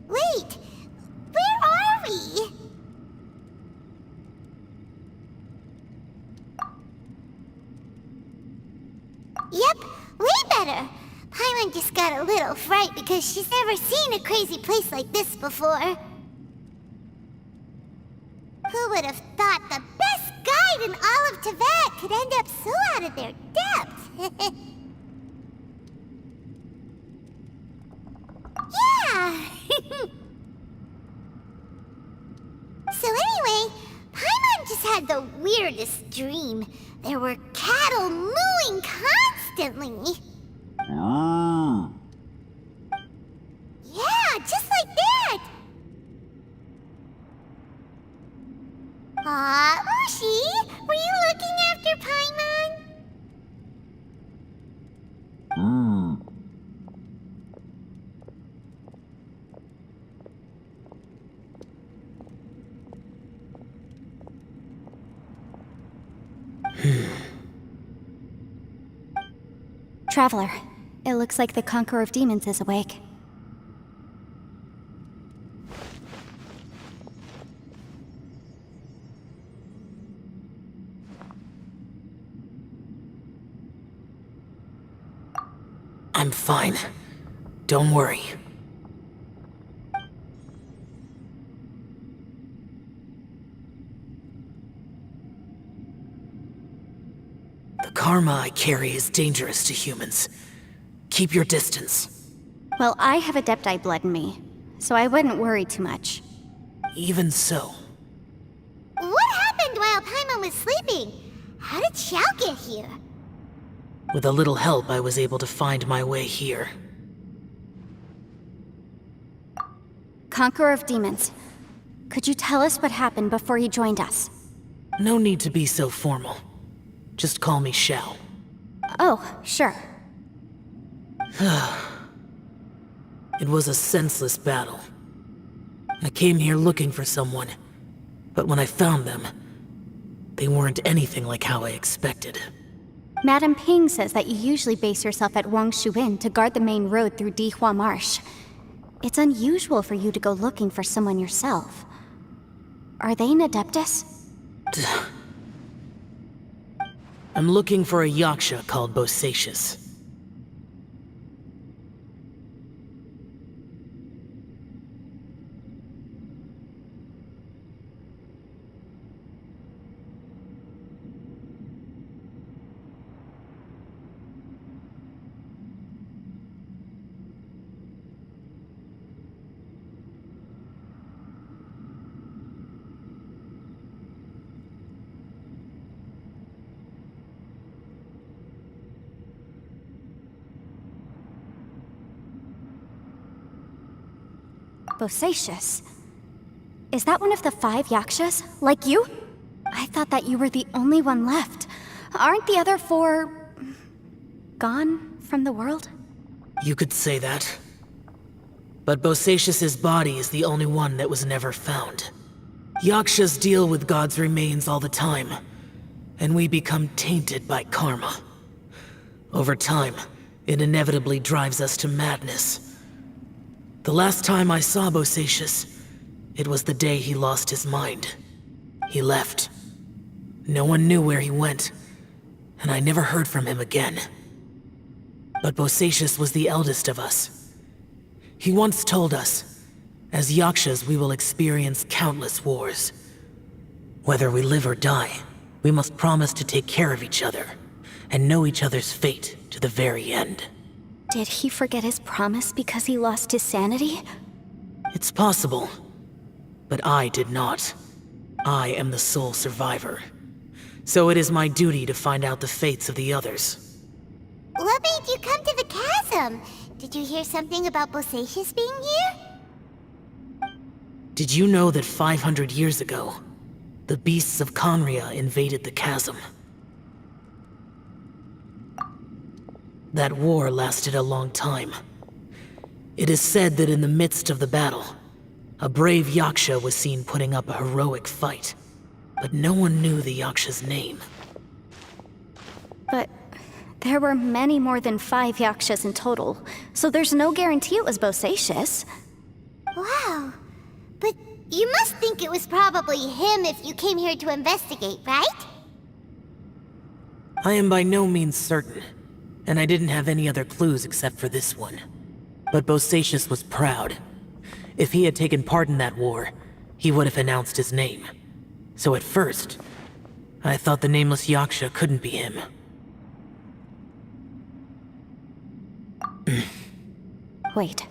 Wait, where are we? Yep, way better. Paimon just got a little fright because she's never seen a crazy place like this before. Who would have thought the best guide in all of Teyvat could end up so out of their depth? Yeah! So anyway, Paimon just had the weirdest dream. There were cattle mooing constantly. Yeah, just like that! Aw, Ushi, were you looking after Paimon? Traveler, it looks like the Conqueror of Demons is awake. I'm fine. Don't worry. The karma I carry is dangerous to humans. Keep your distance. Well, I have Adepti blood in me, so I wouldn't worry too much. Even so. What happened while Paimon was sleeping? How did Xiao get here? With a little help, I was able to find my way here. Conqueror of Demons, could you tell us what happened before you joined us? No need to be so formal. Just call me Xiao. Oh, sure. It was a senseless battle. I came here looking for someone, but when I found them, they weren't anything like how I expected. Madame Ping says that you usually base yourself at Wangshu Inn to guard the main road through Dihua Marsh. It's unusual for you to go looking for someone yourself. Are they an Adeptus? I'm looking for a Yaksha called Bosacius. Bosacius? Is that one of the 5 Yakshas? Like you? I thought that you were the only one left. Aren't the other 4... gone from the world? You could say that. But Bosacius's body is the only one that was never found. Yakshas deal with God's remains all the time, and we become tainted by karma. Over time, it inevitably drives us to madness. The last time I saw Bosacius, it was the day he lost his mind. He left. No one knew where he went, and I never heard from him again. But Bosacius was the eldest of us. He once told us, as Yakshas we will experience countless wars. Whether we live or die, we must promise to take care of each other, and know each other's fate to the very end. Did he forget his promise because he lost his sanity? It's possible, but I did not. I am the sole survivor. So it is my duty to find out the fates of the others. What made you come to the chasm? Did you hear something about Bosacius being here? Did you know that 500 years ago, the beasts of Conria invaded the chasm? That war lasted a long time. It is said that in the midst of the battle, A brave Yaksha was seen putting up a heroic fight, but no one knew the Yaksha's name. But there were many more than 5 Yakshas in total, so there's no guarantee it was Bosacius. Wow. But you must think it was probably him if you came here to investigate, right? I am by no means certain, and I didn't have any other clues except for this one. But Bosacius was proud. If he had taken part in that war, he would have announced his name. So at first, I thought the nameless Yaksha couldn't be him. Wait,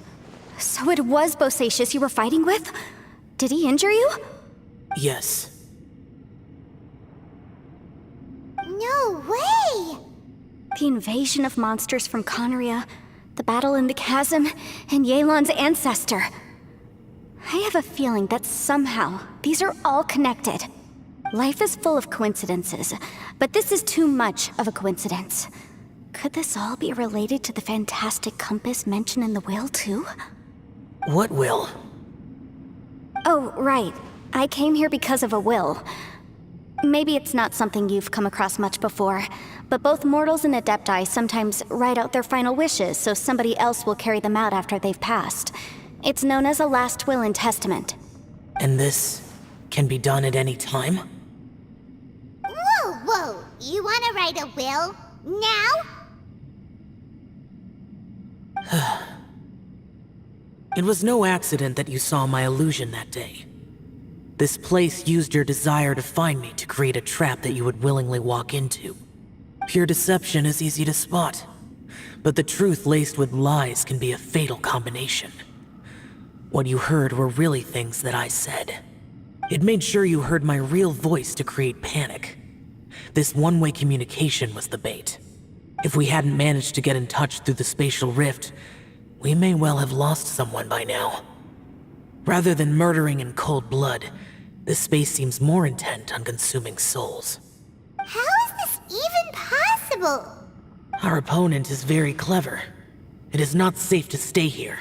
so it was Bosacius you were fighting with? Did he injure you? Yes. No way! The invasion of monsters from Conria, the battle in the chasm, and Yelan's ancestor. I have a feeling that somehow these are all connected. Life is full of coincidences, but this is too much of a coincidence. Could this all be related to the fantastic compass mentioned in the will, too? What will? Oh, right. I came here because of a will. Maybe it's not something you've come across much before, but both mortals and adepti sometimes write out their final wishes so somebody else will carry them out after they've passed. It's known as a last will and testament. And this can be done at any time? Whoa, whoa! You wanna write a will? Now? It was no accident that you saw my illusion that day. This place used your desire to find me to create a trap that you would willingly walk into. Pure deception is easy to spot, but the truth laced with lies can be a fatal combination. What you heard were really things that I said. It made sure you heard my real voice to create panic. This one-way communication was the bait. If we hadn't managed to get in touch through the spatial rift, we may well have lost someone by now. Rather than murdering in cold blood, this space seems more intent on consuming souls. How is this even possible? Our opponent is very clever. It is not safe to stay here.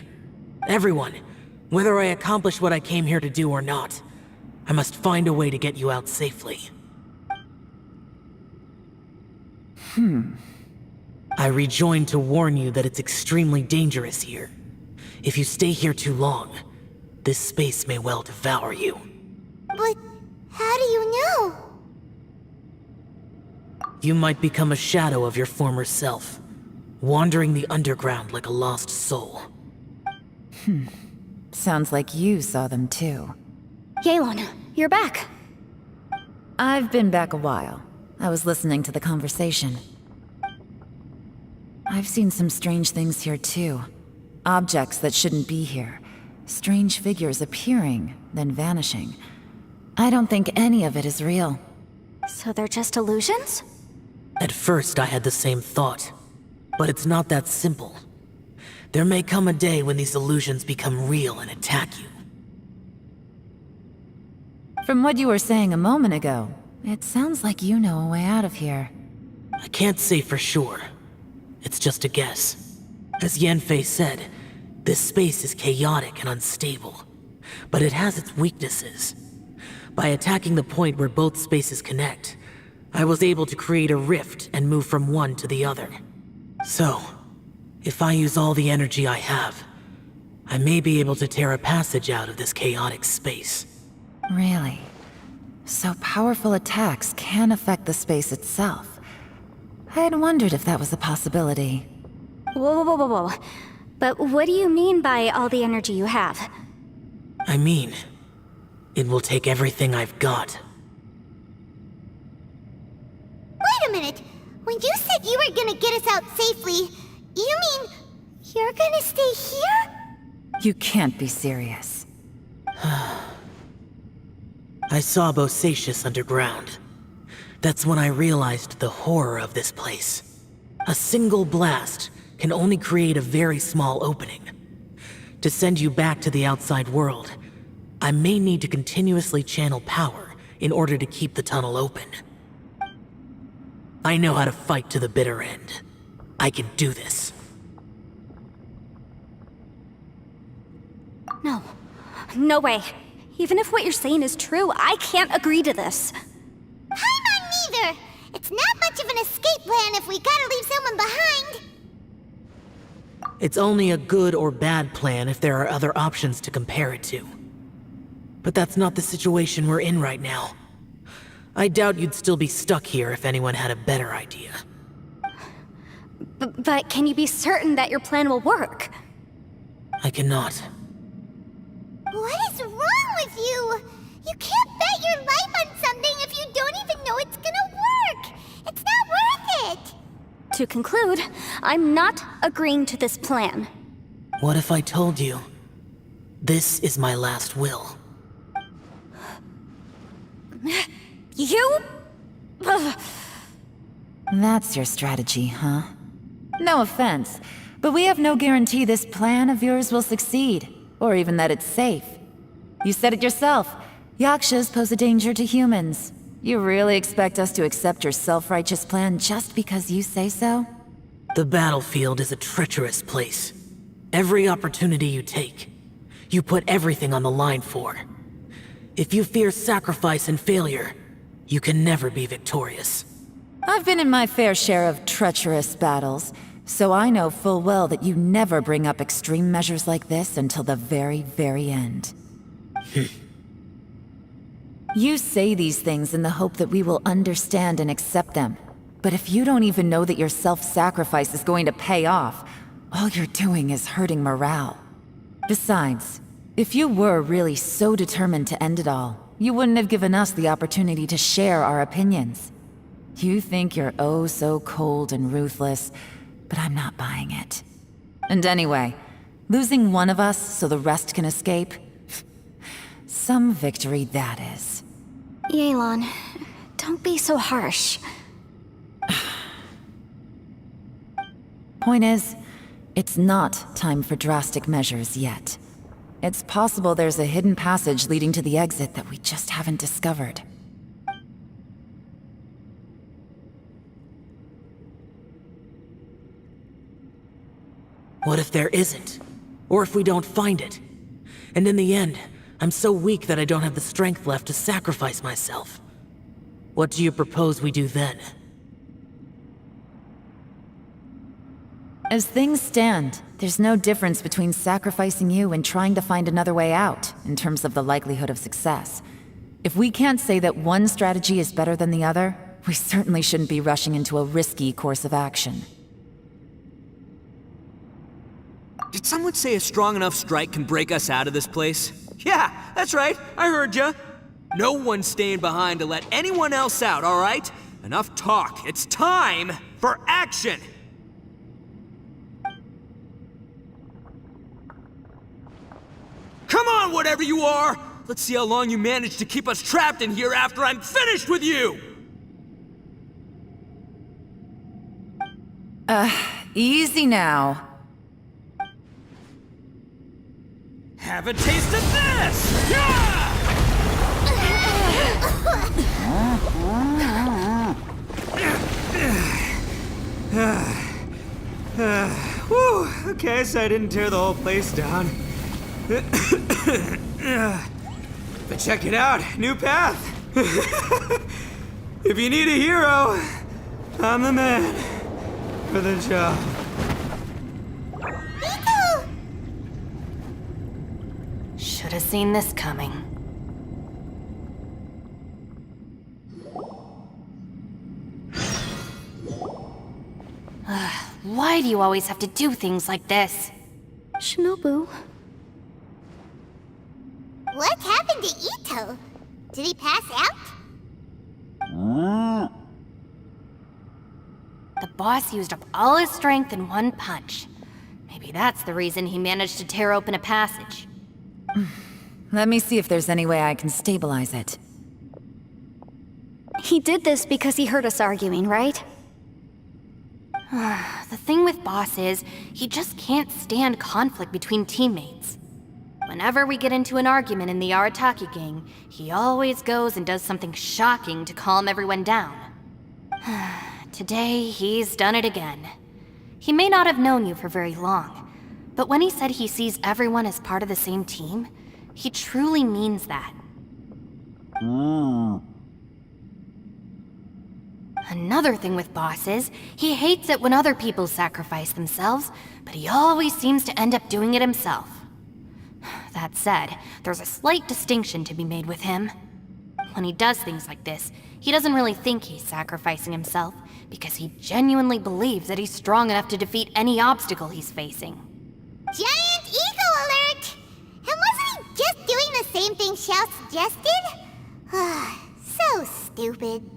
Everyone, whether I accomplish what I came here to do or not, I must find a way to get you out safely. I rejoined to warn you that it's extremely dangerous here. If you stay here too long, this space may well devour you. But how do you know? You might become a shadow of your former self, wandering the underground like a lost soul. Sounds like you saw them too. Yelan, you're back. I've been back a while. I was listening to the conversation. I've seen some strange things here too. Objects that shouldn't be here. Strange figures appearing, then vanishing. I don't think any of it is real. So they're just illusions? At first I had the same thought, but it's not that simple. There may come a day when these illusions become real and attack you. From what you were saying a moment ago, it sounds like you know a way out of here. I can't say for sure. It's just a guess. As Yanfei said, this space is chaotic and unstable, but it has its weaknesses. By attacking the point where both spaces connect, I was able to create a rift and move from one to the other. So, if I use all the energy I have, I may be able to tear a passage out of this chaotic space. Really? So powerful attacks can affect the space itself. I'd wondered if that was a possibility. Whoa, whoa, whoa, whoa. But what do you mean by all the energy you have? I mean, it will take everything I've got. Wait a minute! When you said you were gonna get us out safely, you mean you're gonna stay here? You can't be serious. I saw Bosacius underground. That's when I realized the horror of this place. A single blast can only create a very small opening. To send you back to the outside world, I may need to continuously channel power in order to keep the tunnel open. I know how to fight to the bitter end. I can do this. No. No way. Even if what you're saying is true, I can't agree to this. Paimon neither! It's not much of an escape plan if we gotta leave someone behind! It's only a good or bad plan if there are other options to compare it to. But that's not the situation we're in right now. I doubt you'd still be stuck here if anyone had a better idea. But can you be certain that your plan will work? I cannot. What is wrong with you? You can't bet your life on something if you don't even know it's gonna work! It's not worth it! To conclude, I'm not agreeing to this plan. What if I told you, this is my last will? You? Ugh. That's your strategy, huh? No offense, but we have no guarantee this plan of yours will succeed, or even that it's safe. You said it yourself. Yakshas pose a danger to humans. You really expect us to accept your self-righteous plan just because you say so? The battlefield is a treacherous place. Every opportunity you take, you put everything on the line for. If you fear sacrifice and failure, you can never be victorious. I've been in my fair share of treacherous battles, so I know full well that you never bring up extreme measures like this until the very, very end. You say these things in the hope that we will understand and accept them. But if you don't even know that your self-sacrifice is going to pay off, all you're doing is hurting morale. Besides, if you were really so determined to end it all, you wouldn't have given us the opportunity to share our opinions. You think you're oh so cold and ruthless, but I'm not buying it. And anyway, losing one of us so the rest can escape? Some victory that is. Yelan, don't be so harsh. Point is, it's not time for drastic measures yet. It's possible there's a hidden passage leading to the exit that we just haven't discovered. What if there isn't? Or if we don't find it? And in the end, I'm so weak that I don't have the strength left to sacrifice myself. What do you propose we do then? As things stand, there's no difference between sacrificing you and trying to find another way out, in terms of the likelihood of success. If we can't say that one strategy is better than the other, we certainly shouldn't be rushing into a risky course of action. Did someone say a strong enough strike can break us out of this place? Yeah, that's right, I heard ya. No one's staying behind to let anyone else out, all right? Enough talk, it's time for action! Come on, whatever you are! Let's see how long you manage to keep us trapped in here after I'm finished with you! Easy now. Have a taste of this! Yeah! Whew, okay, so I didn't tear the whole place down. But check it out, new path. If you need a hero, I'm the man for the job. Should have seen this coming. Why do you always have to do things like this? Shinobu. What happened to Ito? Did he pass out? The boss used up all his strength in one punch. Maybe that's the reason he managed to tear open a passage. Let me see if there's any way I can stabilize it. He did this because he heard us arguing, right? The thing with Boss is, he just can't stand conflict between teammates. Whenever we get into an argument in the Arataki gang, he always goes and does something shocking to calm everyone down. Today, he's done it again. He may not have known you for very long, but when he said he sees everyone as part of the same team, He truly means that. Another thing with Boss is, he hates it when other people sacrifice themselves, but he always seems to end up doing it himself. That said, there's a slight distinction to be made with him. When he does things like this, he doesn't really think he's sacrificing himself, because he genuinely believes that he's strong enough to defeat any obstacle he's facing. Giant ego alert! And wasn't he just doing the same thing Xiao suggested? So stupid.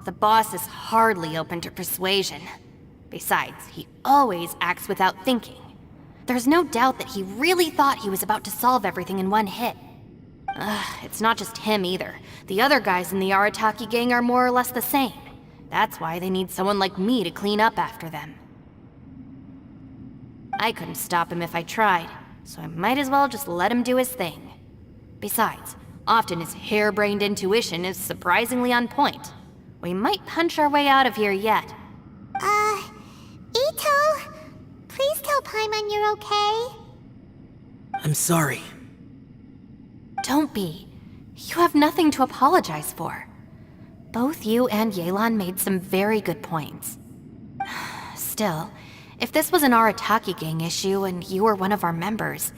The boss is hardly open to persuasion. Besides, he always acts without thinking. There's no doubt that he really thought he was about to solve everything in one hit. It's not just him either. The other guys in the Arataki gang are more or less the same. That's why they need someone like me to clean up after them. I couldn't stop him if I tried, so I might as well just let him do his thing. Besides, often his harebrained intuition is surprisingly on point. We might punch our way out of here yet. Ito, please tell Paimon you're okay. I'm sorry. Don't be. You have nothing to apologize for. Both you and Yelan made some very good points. Still, if this was an Arataki gang issue and you were one of our members,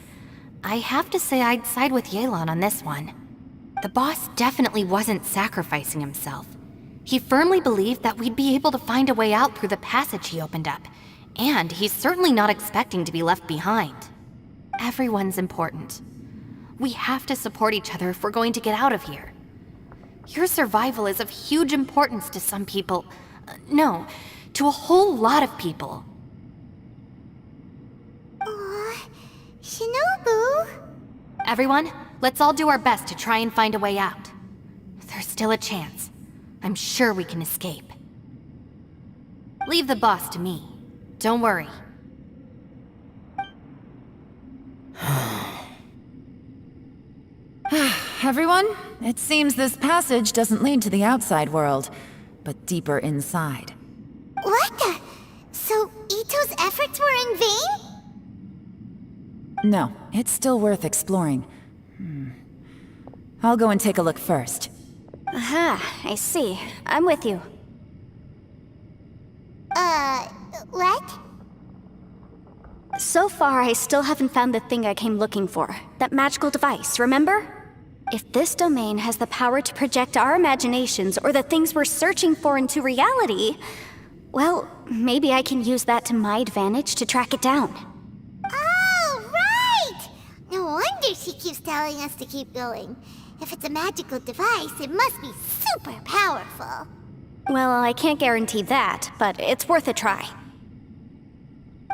I have to say I'd side with Yelan on this one. The boss definitely wasn't sacrificing himself. He firmly believed that we'd be able to find a way out through the passage he opened up, and he's certainly not expecting to be left behind. Everyone's important. We have to support each other if we're going to get out of here. Your survival is of huge importance to some people. No, to a whole lot of people. Aw, Shinobu. Everyone, let's all do our best to try and find a way out. There's still a chance. I'm sure we can escape. Leave the boss to me. Don't worry. Everyone, it seems this passage doesn't lead to the outside world, but deeper inside. What the? So Ito's efforts were in vain? No, it's still worth exploring. I'll go and take a look first. Aha, I see. I'm with you. What? So far, I still haven't found the thing I came looking for. That magical device, remember? If this domain has the power to project our imaginations or the things we're searching for into reality, well, maybe I can use that to my advantage to track it down. Oh, right! No wonder she keeps telling us to keep going. If it's a magical device, it must be super powerful. Well, I can't guarantee that, but it's worth a try.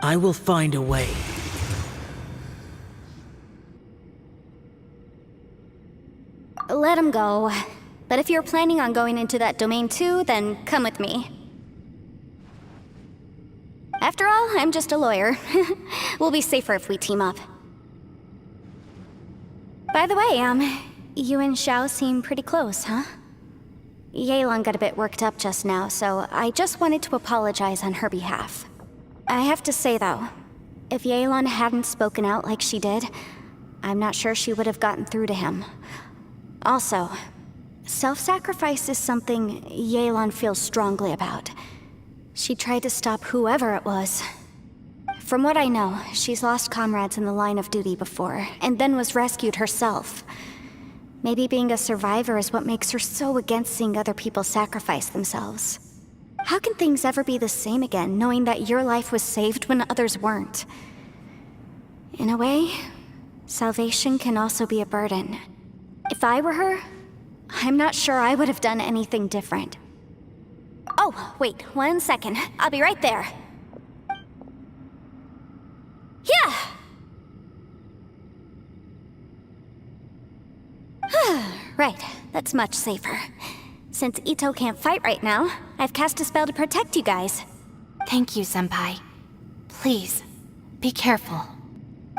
I will find a way. Let him go. But if you're planning on going into that domain too, then come with me. After all, I'm just a lawyer. We'll be safer if we team up. By the way, you and Xiao seem pretty close, huh? Yelan got a bit worked up just now, so I just wanted to apologize on her behalf. I have to say though, if Yelan hadn't spoken out like she did, I'm not sure she would have gotten through to him. Also, self-sacrifice is something Yelan feels strongly about. She tried to stop whoever it was. From what I know, she's lost comrades in the line of duty before, and then was rescued herself. Maybe being a survivor is what makes her so against seeing other people sacrifice themselves. How can things ever be the same again, knowing that your life was saved when others weren't? In a way, salvation can also be a burden. If I were her, I'm not sure I would have done anything different. Oh, wait, 1 second. I'll be right there. Yeah! Right, that's much safer. Since Ito can't fight right now, I've cast a spell to protect you guys. Thank you, Senpai. Please, be careful.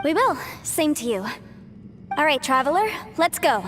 We will. Same to you. All right, Traveler, let's go.